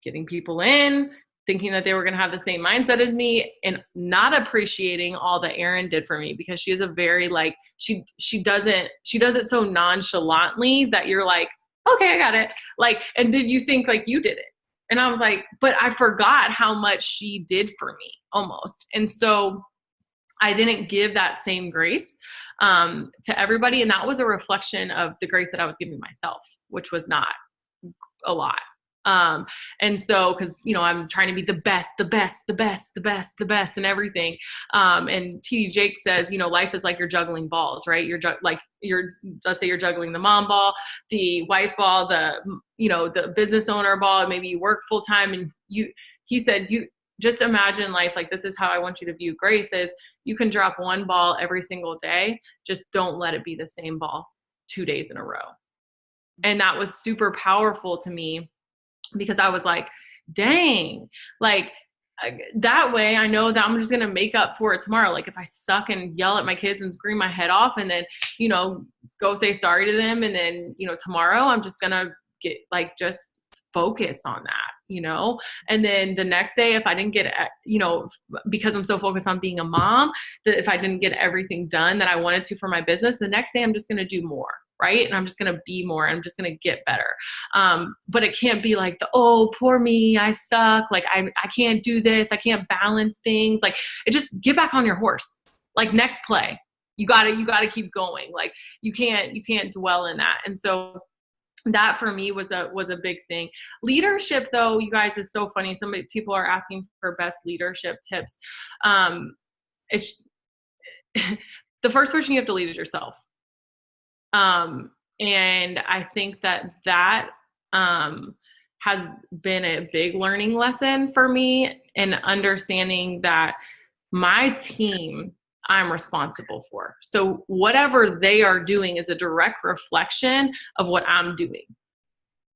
getting people in, thinking that they were going to have the same mindset as me, and not appreciating all that Erin did for me, because she is a very like, she does it so nonchalantly that you're like, okay, I got it. Like, and did you think like you did it? And I was like, but I forgot how much she did for me almost. And so I didn't give that same grace to everybody. And that was a reflection of the grace that I was giving myself, which was not a lot. And so, cause I'm trying to be the best and everything. And TD Jake says, life is like you're juggling balls, right? Let's say you're juggling the mom ball, the wife ball, the business owner ball, maybe you work full time, and he said, you just imagine life. Like, this is how I want you to view grace is, you can drop one ball every single day. Just don't let it be the same ball 2 days in a row. And that was super powerful to me because I was like, dang, like that way I know that I'm just going to make up for it tomorrow. Like if I suck and yell at my kids and scream my head off and then, you know, go say sorry to them. And then, you know, tomorrow I'm just going to get like, just focus on that, you know? And then the next day, if I didn't get, you know, because I'm so focused on being a mom, that if I didn't get everything done that I wanted to for my business, the next day I'm just going to do more. Right. And I'm just going to be more. I'm just going to get better. But it can't be like oh, poor me, I suck. Like I can't do this. I can't balance things. Like it just get back on your horse. Like next play, you gotta keep going. Like you can't dwell in that. And so that for me was a big thing. Leadership though, you guys, is so funny. People are asking for best leadership tips. It's the first person you have to lead is yourself. And I think that has been a big learning lesson for me in understanding that my team I'm responsible for. So whatever they are doing is a direct reflection of what I'm doing.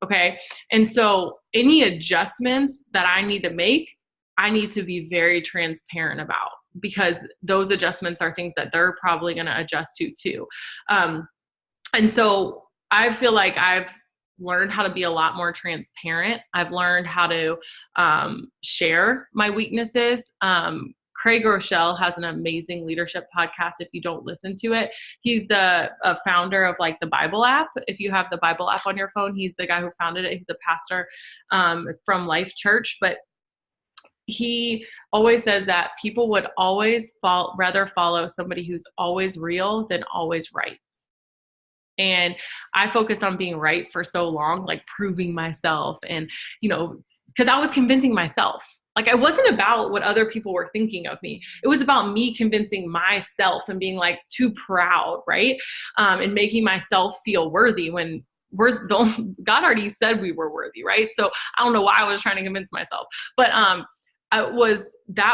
Okay. And so any adjustments that I need to make, I need to be very transparent about, because those adjustments are things that they're probably going to adjust to too. And so I feel like I've learned how to be a lot more transparent. I've learned how to share my weaknesses. Craig Rochelle has an amazing leadership podcast. If you don't listen to it, he's the founder of like the Bible app. If you have the Bible app on your phone, he's the guy who founded it. He's a pastor from Life Church, but he always says that people would always rather follow somebody who's always real than always right. And I focused on being right for so long, like proving myself and, you know, because I was convincing myself. Like it wasn't about what other people were thinking of me. It was about me convincing myself and being like too proud, right? And making myself feel worthy when God already said we were worthy, right? So I don't know why I was trying to convince myself. But that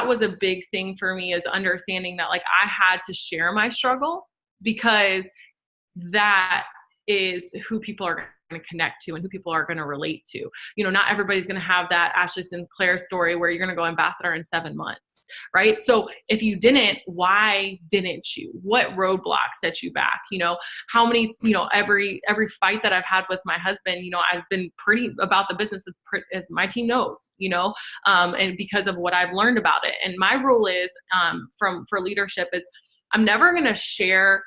was a big thing for me, is understanding that like I had to share my struggle, because that is who people are going to connect to and who people are going to relate to. You know, not everybody's going to have that Ashley Sinclair story where you're going to go ambassador in 7 months, right? So if you didn't, why didn't you? What roadblocks set you back? You know, how many, you know, every fight that I've had with my husband, you know, I've been pretty about the business as my team knows, you know, and because of what I've learned about it. And my rule is for leadership is I'm never going to share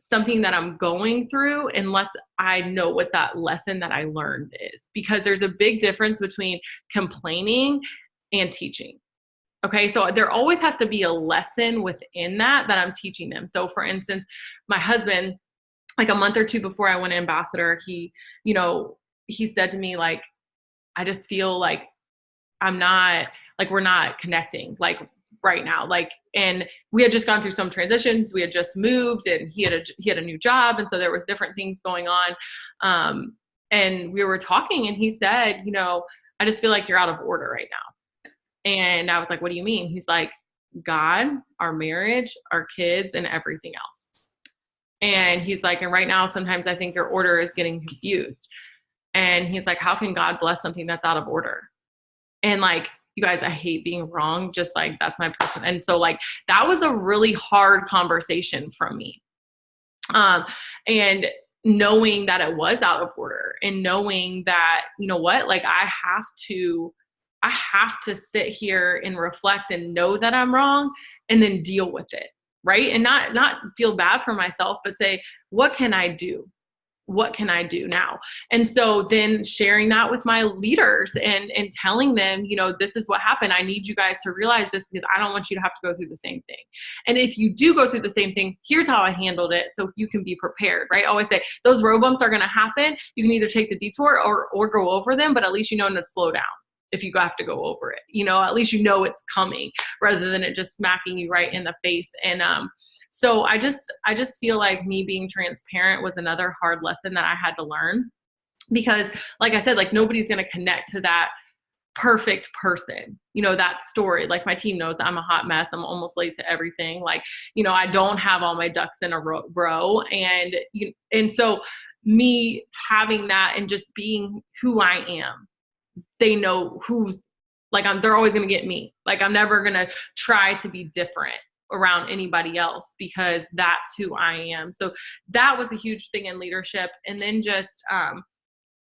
something that I'm going through unless I know what that lesson that I learned is, because there's a big difference between complaining and teaching. Okay. So there always has to be a lesson within that I'm teaching them. So for instance, my husband, like a month or two before I went ambassador, he said to me, like, I just feel like we're not connecting. Like, right now, like, and we had just gone through some transitions. We had just moved, and he had a new job, and so there was different things going on. And we were talking, and he said, you know, I just feel like you're out of order right now. And I was like, what do you mean? He's like, God, our marriage, our kids, and everything else. And he's like, and right now, sometimes I think your order is getting confused. And he's like, how can God bless something that's out of order? And like, you guys, I hate being wrong. Just like, that's my person. And so like, that was a really hard conversation from me. And knowing that it was out of order, and knowing that, you know what, like I have to sit here and reflect and know that I'm wrong, and then deal with it. Right. And not feel bad for myself, but say, what can I do? What can I do now? And so then sharing that with my leaders and telling them, you know, this is what happened. I need you guys to realize this, because I don't want you to have to go through the same thing. And if you do go through the same thing, here's how I handled it, so you can be prepared, right? I always say those road bumps are going to happen. You can either take the detour or go over them, but at least you know to slow down if you have to go over it. You know, at least you know it's coming, rather than it just smacking you right in the face. And so I just feel like me being transparent was another hard lesson that I had to learn, because like I said, like nobody's going to connect to that perfect person, you know, that story. Like my team knows I'm a hot mess. I'm almost late to everything. Like, you know, I don't have all my ducks in a row. And so me having that and just being who I am, they know who's like, they're always going to get me. Like, I'm never going to try to be different around anybody else because that's who I am. So that was a huge thing in leadership. And then just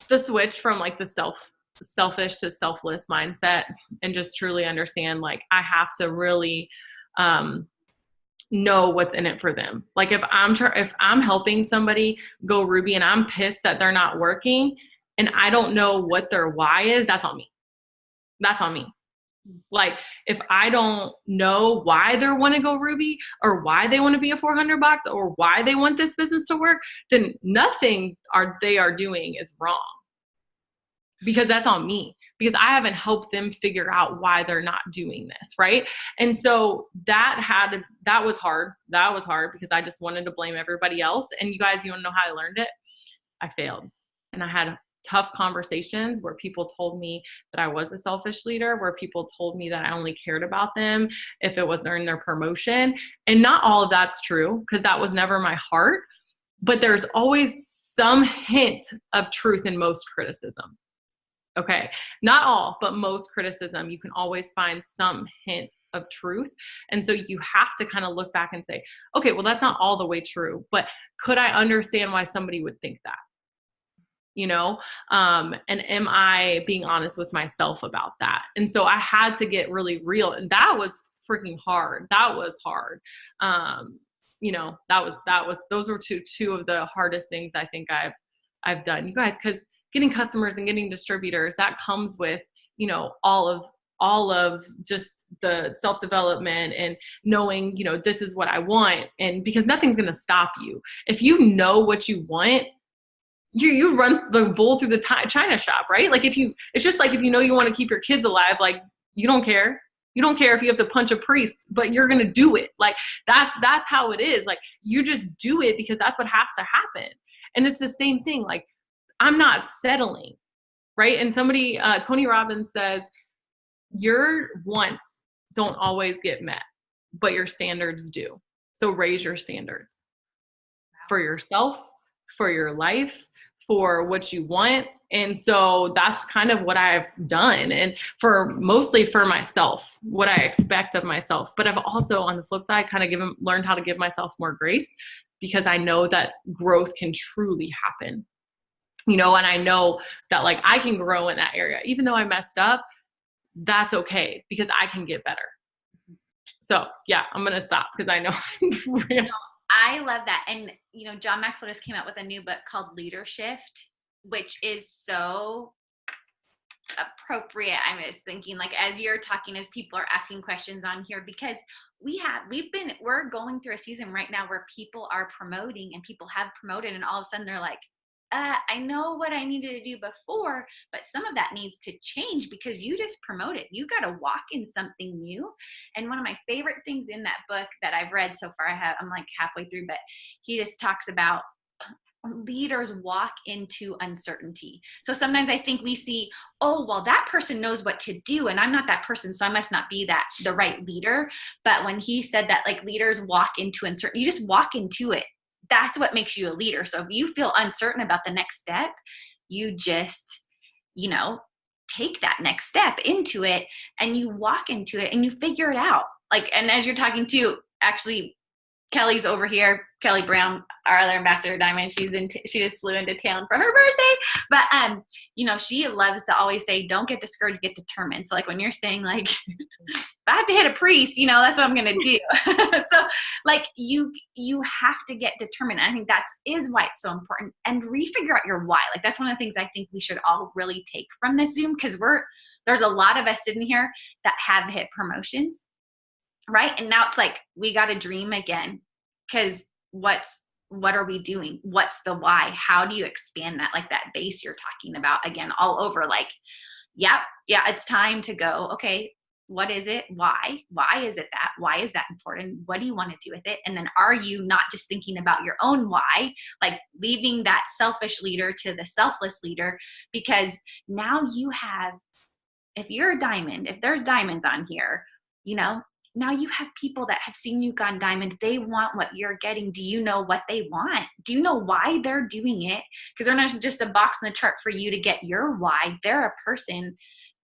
the switch from like the selfish to selfless mindset, and just truly understand, like, I have to really know what's in it for them. Like, if I'm helping somebody go Ruby and I'm pissed that they're not working and I don't know what their why is, that's on me. That's on me. Like, if I don't know why they want to go Ruby, or why they want to be a 400 box, or why they want this business to work, then nothing they are doing is wrong, because that's on me, because I haven't helped them figure out why they're not doing this. Right. And so that was hard. That was hard because I just wanted to blame everybody else. And you guys, you want to know how I learned it? I failed. And I had tough conversations where people told me that I was a selfish leader, where people told me that I only cared about them if it was during their promotion. And not all of that's true, because that was never my heart, but there's always some hint of truth in most criticism. Okay. Not all, but most criticism, you can always find some hint of truth. And so you have to kind of look back and say, okay, well, that's not all the way true, but could I understand why somebody would think that? You know, and am I being honest with myself about that? And so I had to get really real, and that was freaking hard. That was hard. You know, those were two of the hardest things I think I've done, you guys, because getting customers and getting distributors, that comes with, you know, all of just the self-development and knowing, you know, this is what I want. And because nothing's going to stop you. If you know what you want, you run the bull through the china shop, right? Like, it's just like, if you know you want to keep your kids alive, like, you don't care. You don't care if you have to punch a priest, but you're going to do it. Like, that's how it is. Like, you just do it because that's what has to happen. And it's the same thing. Like, I'm not settling, right? And somebody, Tony Robbins says, your wants don't always get met, but your standards do. So raise your standards for yourself, for your life, for what you want. And so that's kind of what I've done. And mostly for myself, what I expect of myself. But I've also, on the flip side, kind of learned how to give myself more grace, because I know that growth can truly happen. You know, and I know that, like, I can grow in that area. Even though I messed up, that's okay, because I can get better. So yeah, I'm going to stop because I know I'm real. I love that. And, you know, John Maxwell just came out with a new book called Leadership, which is so appropriate. I'm just thinking, like, as you're talking, as people are asking questions on here, because we're going through a season right now where people are promoting, and people have promoted, and all of a sudden they're like, I know what I needed to do before, but some of that needs to change because you just promoted. You got to walk in something new. And one of my favorite things in that book that I've read so far, I'm like halfway through, but he just talks about leaders walk into uncertainty. So sometimes I think we see, oh, well, that person knows what to do, and I'm not that person, so I must not be the right leader. But when he said that, like, leaders walk into uncertainty, you just walk into it. That's what makes you a leader. So if you feel uncertain about the next step, you just, you know, take that next step into it, and you walk into it, and you figure it out. Like, and as you're talking to, actually, Kelly's over here, Kelly Brown, our other ambassador Diamond, she just flew into town for her birthday. But, you know, she loves to always say, don't get discouraged, get determined. So, like, when you're saying, like, if I have to hit a priest, you know, that's what I'm going to do. So, like, you have to get determined. I think that is why it's so important, and refigure out your why. Like, that's one of the things I think we should all really take from this Zoom, because there's a lot of us sitting here that have hit promotions. Right. And now it's like, we got to dream again, because what are we doing? What's the why? How do you expand that? Like that base you're talking about again, all over, like, yeah, it's time to go. Okay. What is it? Why is it that? Why is that important? What do you want to do with it? And then are you not just thinking about your own why, like leaving that selfish leader to the selfless leader? Because now you have, if you're a diamond, if there's diamonds on here, you know, now you have people that have seen you gone diamond. They want what you're getting. Do you know what they want? Do you know why they're doing it? Because they're not just a box on the chart for you to get your why. They're a person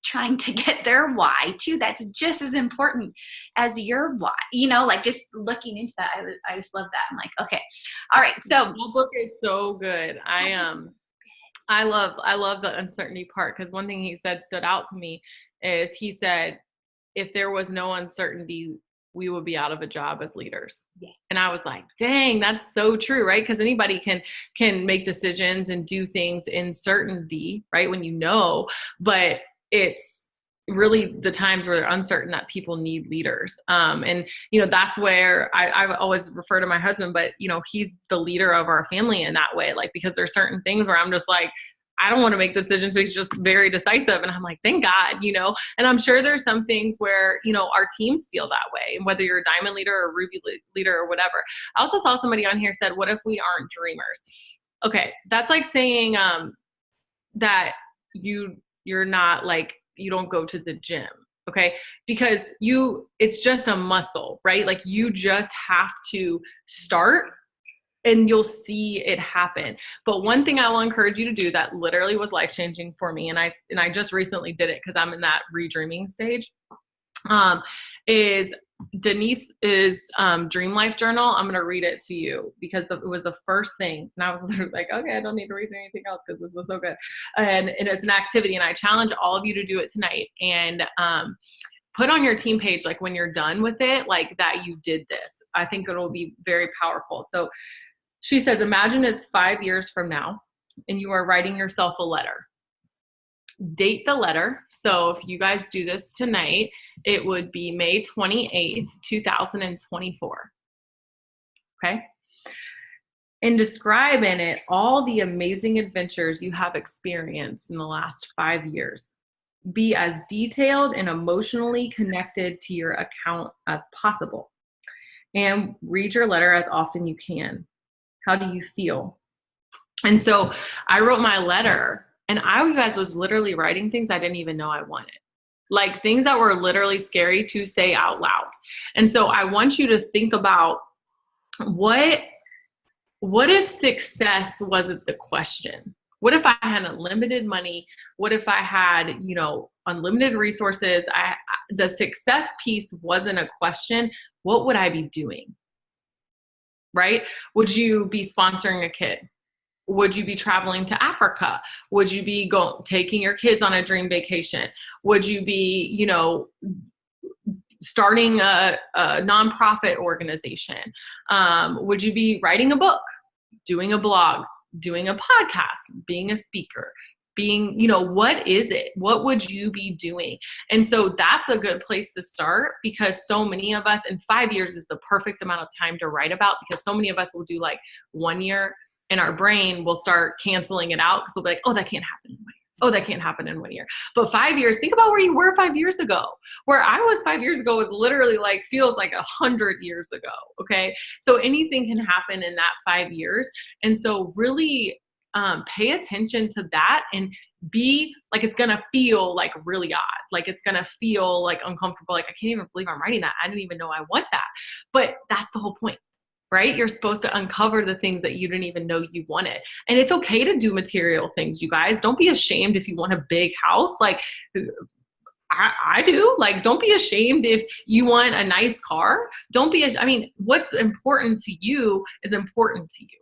trying to get their why too. That's just as important as your why. You know, like just looking into that, I just love that. I'm like, okay, all right. So the book is so good. I love the uncertainty part, because one thing he said stood out to me is he said, if there was no uncertainty, we would be out of a job as leaders. Yes. And I was like, dang, that's so true, right? Because anybody can make decisions and do things in certainty, right? When you know, but it's really the times where they're uncertain that people need leaders. And, you know, that's where I always refer to my husband, but, you know, he's the leader of our family in that way, like, because there's certain things where I'm just like, I don't want to make decisions. So he's just very decisive. And I'm like, thank God, you know, and I'm sure there's some things where, you know, our teams feel that way, whether you're a diamond leader or ruby leader or whatever. I also saw somebody on here said, what if we aren't dreamers? Okay. That's like saying, that you're not like, you don't go to the gym. Okay. Because it's just a muscle, right? Like you just have to start and you'll see it happen. But one thing I will encourage you to do that literally was life-changing for me, and I just recently did it because I'm in that redreaming stage, is Denise's Dream Life Journal. I'm going to read it to you because it was the first thing. And I was literally like, okay, I don't need to read anything else because this was so good. And it's an activity, and I challenge all of you to do it tonight. And put on your team page, like when you're done with it, like that you did this. I think it'll be very powerful. So she says, imagine it's 5 years from now and you are writing yourself a letter. Date the letter. So if you guys do this tonight, it would be May 28th, 2024. Okay. And describe in it all the amazing adventures you have experienced in the last 5 years. Be as detailed and emotionally connected to your account as possible. And read your letter as often you can. How do you feel? And so I wrote my letter, and you guys was literally writing things I didn't even know I wanted. Like things that were literally scary to say out loud. And so I want you to think about what if success wasn't the question? What if I had unlimited money? What if I had, you know, unlimited resources? The success piece wasn't a question. What would I be doing? Right? Would you be sponsoring a kid? Would you be traveling to Africa? Would you be taking your kids on a dream vacation? Would you be, you know, starting a nonprofit organization? Would you be writing a book, doing a blog, doing a podcast, being a speaker? Being, you know, what is it? What would you be doing? And so that's a good place to start, because so many of us, and 5 years is the perfect amount of time to write about, because so many of us will do like 1 year and our brain will start canceling it out because we'll be like, oh, that can't happen in 1 year. Oh, that can't happen in 1 year. But 5 years, think about where you were 5 years ago. Where I was 5 years ago is literally like, feels like 100 years ago. Okay. So anything can happen in that 5 years. And so really, pay attention to that and be like, it's going to feel like really odd. Like it's going to feel like uncomfortable. Like, I can't even believe I'm writing that. I didn't even know I want that. But that's the whole point, right? You're supposed to uncover the things that you didn't even know you wanted. And it's okay to do material things, you guys. Don't be ashamed if you want a big house. Like I do. Like, don't be ashamed if you want a nice car. Don't be, I mean, what's important to you is important to you,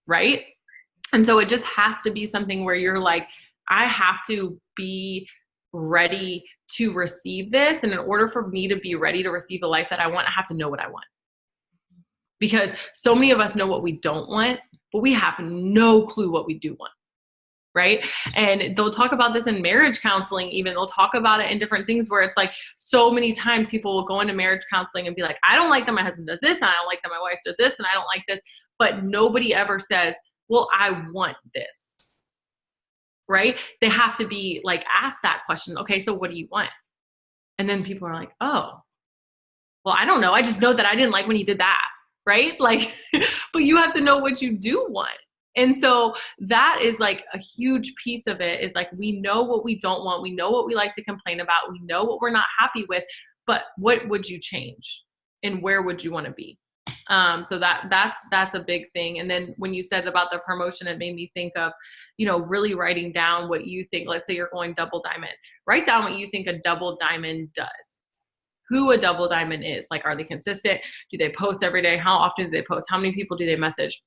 right? And so it just has to be something where you're like, I have to be ready to receive this. And in order for me to be ready to receive the life that I want, I have to know what I want. Because so many of us know what we don't want, but we have no clue what we do want. Right? And they'll talk about this in marriage counseling, even they'll talk about it in different things where it's like, so many times people will go into marriage counseling and be like, I don't like that my husband does this, and I don't like that my wife does this, and I don't like this. But nobody ever says, well, I want this, right? They have to be like, ask that question. Okay, so what do you want? And then people are like, oh, well, I don't know. I just know that I didn't like when he did that, right? Like, but you have to know what you do want. And so that is like a huge piece of it, is like, we know what we don't want. We know what we like to complain about. We know what we're not happy with. but what would you change and where would you want to be? So that's a big thing. And then when you said about the promotion, it made me think of, really writing down what you think. Let's say you're going double diamond. Write down what you think a double diamond does. Who a double diamond is. Like, are they consistent? Do they post every day? How often do they post? How many people do they message?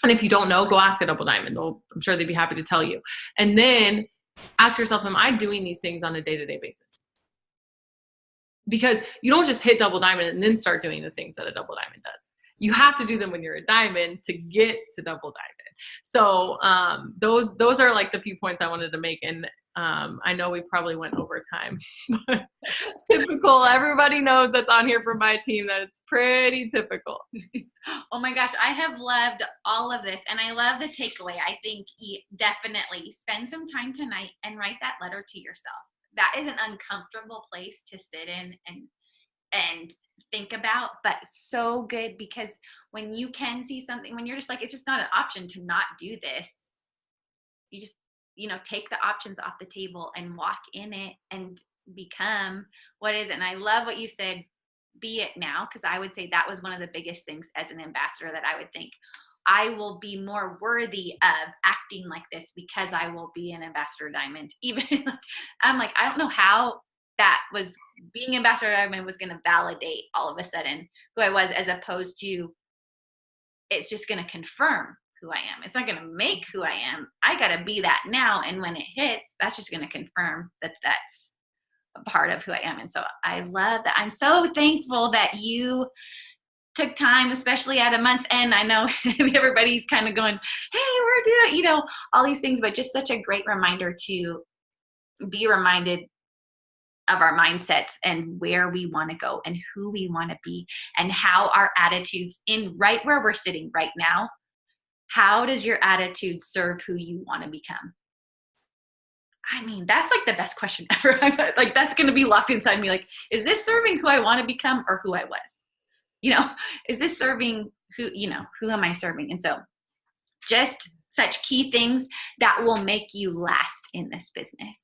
And if you don't know, go ask a double diamond. I'm sure they'd be happy to tell you. And then ask yourself, am I doing these things on a day-to-day basis? Because you don't just hit double diamond and then start doing the things that a double diamond does. You have to do them when you're a diamond to get to double diamond. So those are like the few points I wanted to make. And I know we probably went over time. Typical. Everybody knows that's on here from my team that it's pretty typical. Oh my gosh, I have loved all of this. And I love the takeaway. I think definitely spend some time tonight and write that letter to yourself. That is an uncomfortable place to sit in and think about, but so good, because when you can see something, when you're just like, it's just not an option to not do this, you just, take the options off the table and walk in it and become what is it. And I love what you said, be it now, because I would say that was one of the biggest things as an ambassador, that I would think I will be more worthy of acting like this because I will be an ambassador diamond. Even I'm like, I don't know how that was, being ambassador diamond was going to validate all of a sudden who I was, as opposed to it's just going to confirm who I am. It's not going to make who I am. I got to be that now. And when it hits, that's just going to confirm that that's a part of who I am. And so I love that. I'm so thankful that you took time, especially at a month's end. I know everybody's kind of going, hey, we're doing, all these things, but just such a great reminder to be reminded of our mindsets and where we want to go and who we want to be, and how our attitudes in right where we're sitting right now, how does your attitude serve who you want to become? I mean, that's like the best question ever. Like, that's going to be locked inside me. Like, is this serving who I want to become or who I was? Is this serving who am I serving? And so just such key things that will make you last in this business.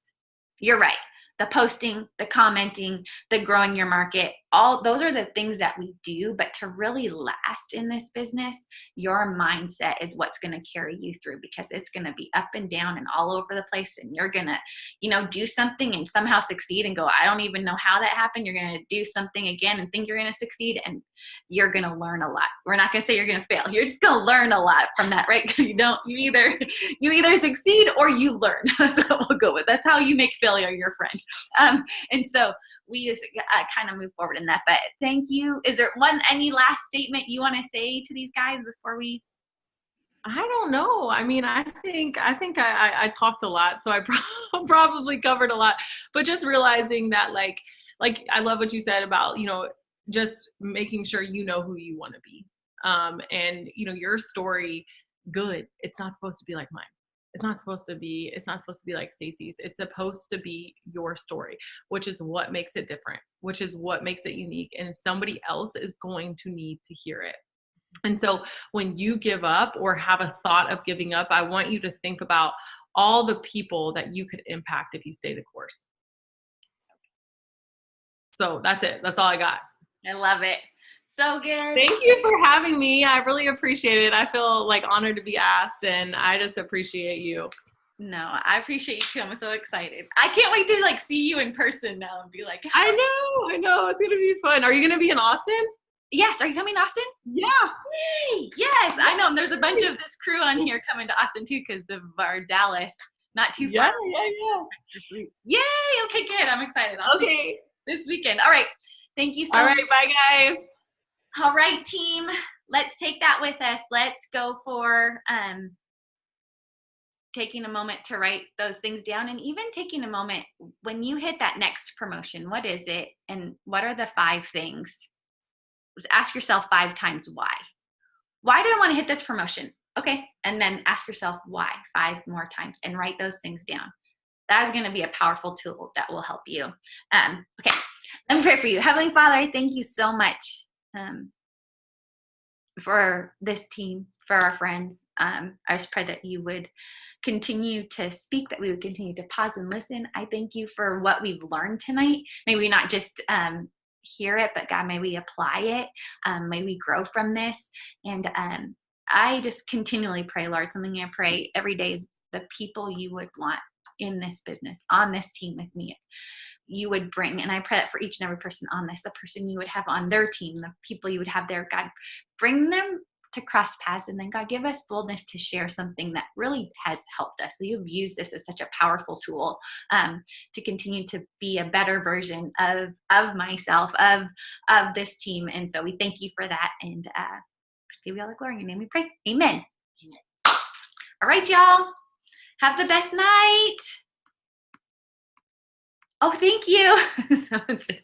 You're right. The posting, the commenting, the growing your market, all those are the things that we do. But to really last in this business, your mindset is what's going to carry you through, because it's going to be up and down and all over the place. And you're going to, do something and somehow succeed and go, I don't even know how that happened. You're going to do something again and think you're going to succeed, and you're going to learn a lot. We're not going to say you're going to fail. You're just going to learn a lot from that, right? Because you either succeed or you learn. That's what we'll go with. That's how you make failure your friend. And so we just kind of move forward in that. But thank you. Is there any last statement you want to say to these guys before we? I don't know. I mean, I think I talked a lot, so I probably covered a lot. But just realizing that, like I love what you said about just making sure you know who you want to be, and your story. Good. It's not supposed to be like mine. It's not supposed to be like Stacy's. It's supposed to be your story, which is what makes it different, which is what makes it unique. And somebody else is going to need to hear it. And so when you give up or have a thought of giving up, I want you to think about all the people that you could impact if you stay the course. So that's it. That's all I got. I love it. So good. Thank you for having me. I really appreciate it. I feel honored to be asked, and I just appreciate you. No, I appreciate you too. I'm so excited. I can't wait to see you in person now and be like, I know. It's going to be fun. Are you going to be in Austin? Yes. Are you coming to Austin? Yeah. Yay. Yes. I know. And there's a bunch of this crew on here coming to Austin too, because of our Dallas. Not too far. Yeah. This week. Yay. Okay, good. I'm excited. Okay. This weekend. All right. Thank you so much. All right. Bye, guys. All right, team, let's take that with us. Let's go for taking a moment to write those things down, and even taking a moment when you hit that next promotion. What is it, and what are the 5 things? Ask yourself 5 times why. Why do I want to hit this promotion? Okay, and then ask yourself why 5 more times, and write those things down. That is going to be a powerful tool that will help you. Okay, let me pray for you. Heavenly Father, I thank you so much for this team, for our friends. I just pray that you would continue to speak, that we would continue to pause and listen. I thank you for what we've learned tonight. Maybe not just hear it, but God, may we apply it. May we grow from this. And I just continually pray, Lord, something I pray every day is the people you would want in this business, on this team with me, you would bring. And I pray that for each and every person on this, the person you would have on their team, the people you would have there, God, bring them to cross paths. And then God, give us boldness to share something that really has helped us. So you've used this as such a powerful tool to continue to be a better version of myself, of this team. And so we thank you for that. And just give you all the glory. In your name we pray. Amen. Amen. All right, y'all. Have the best night. Oh, thank you. Someone said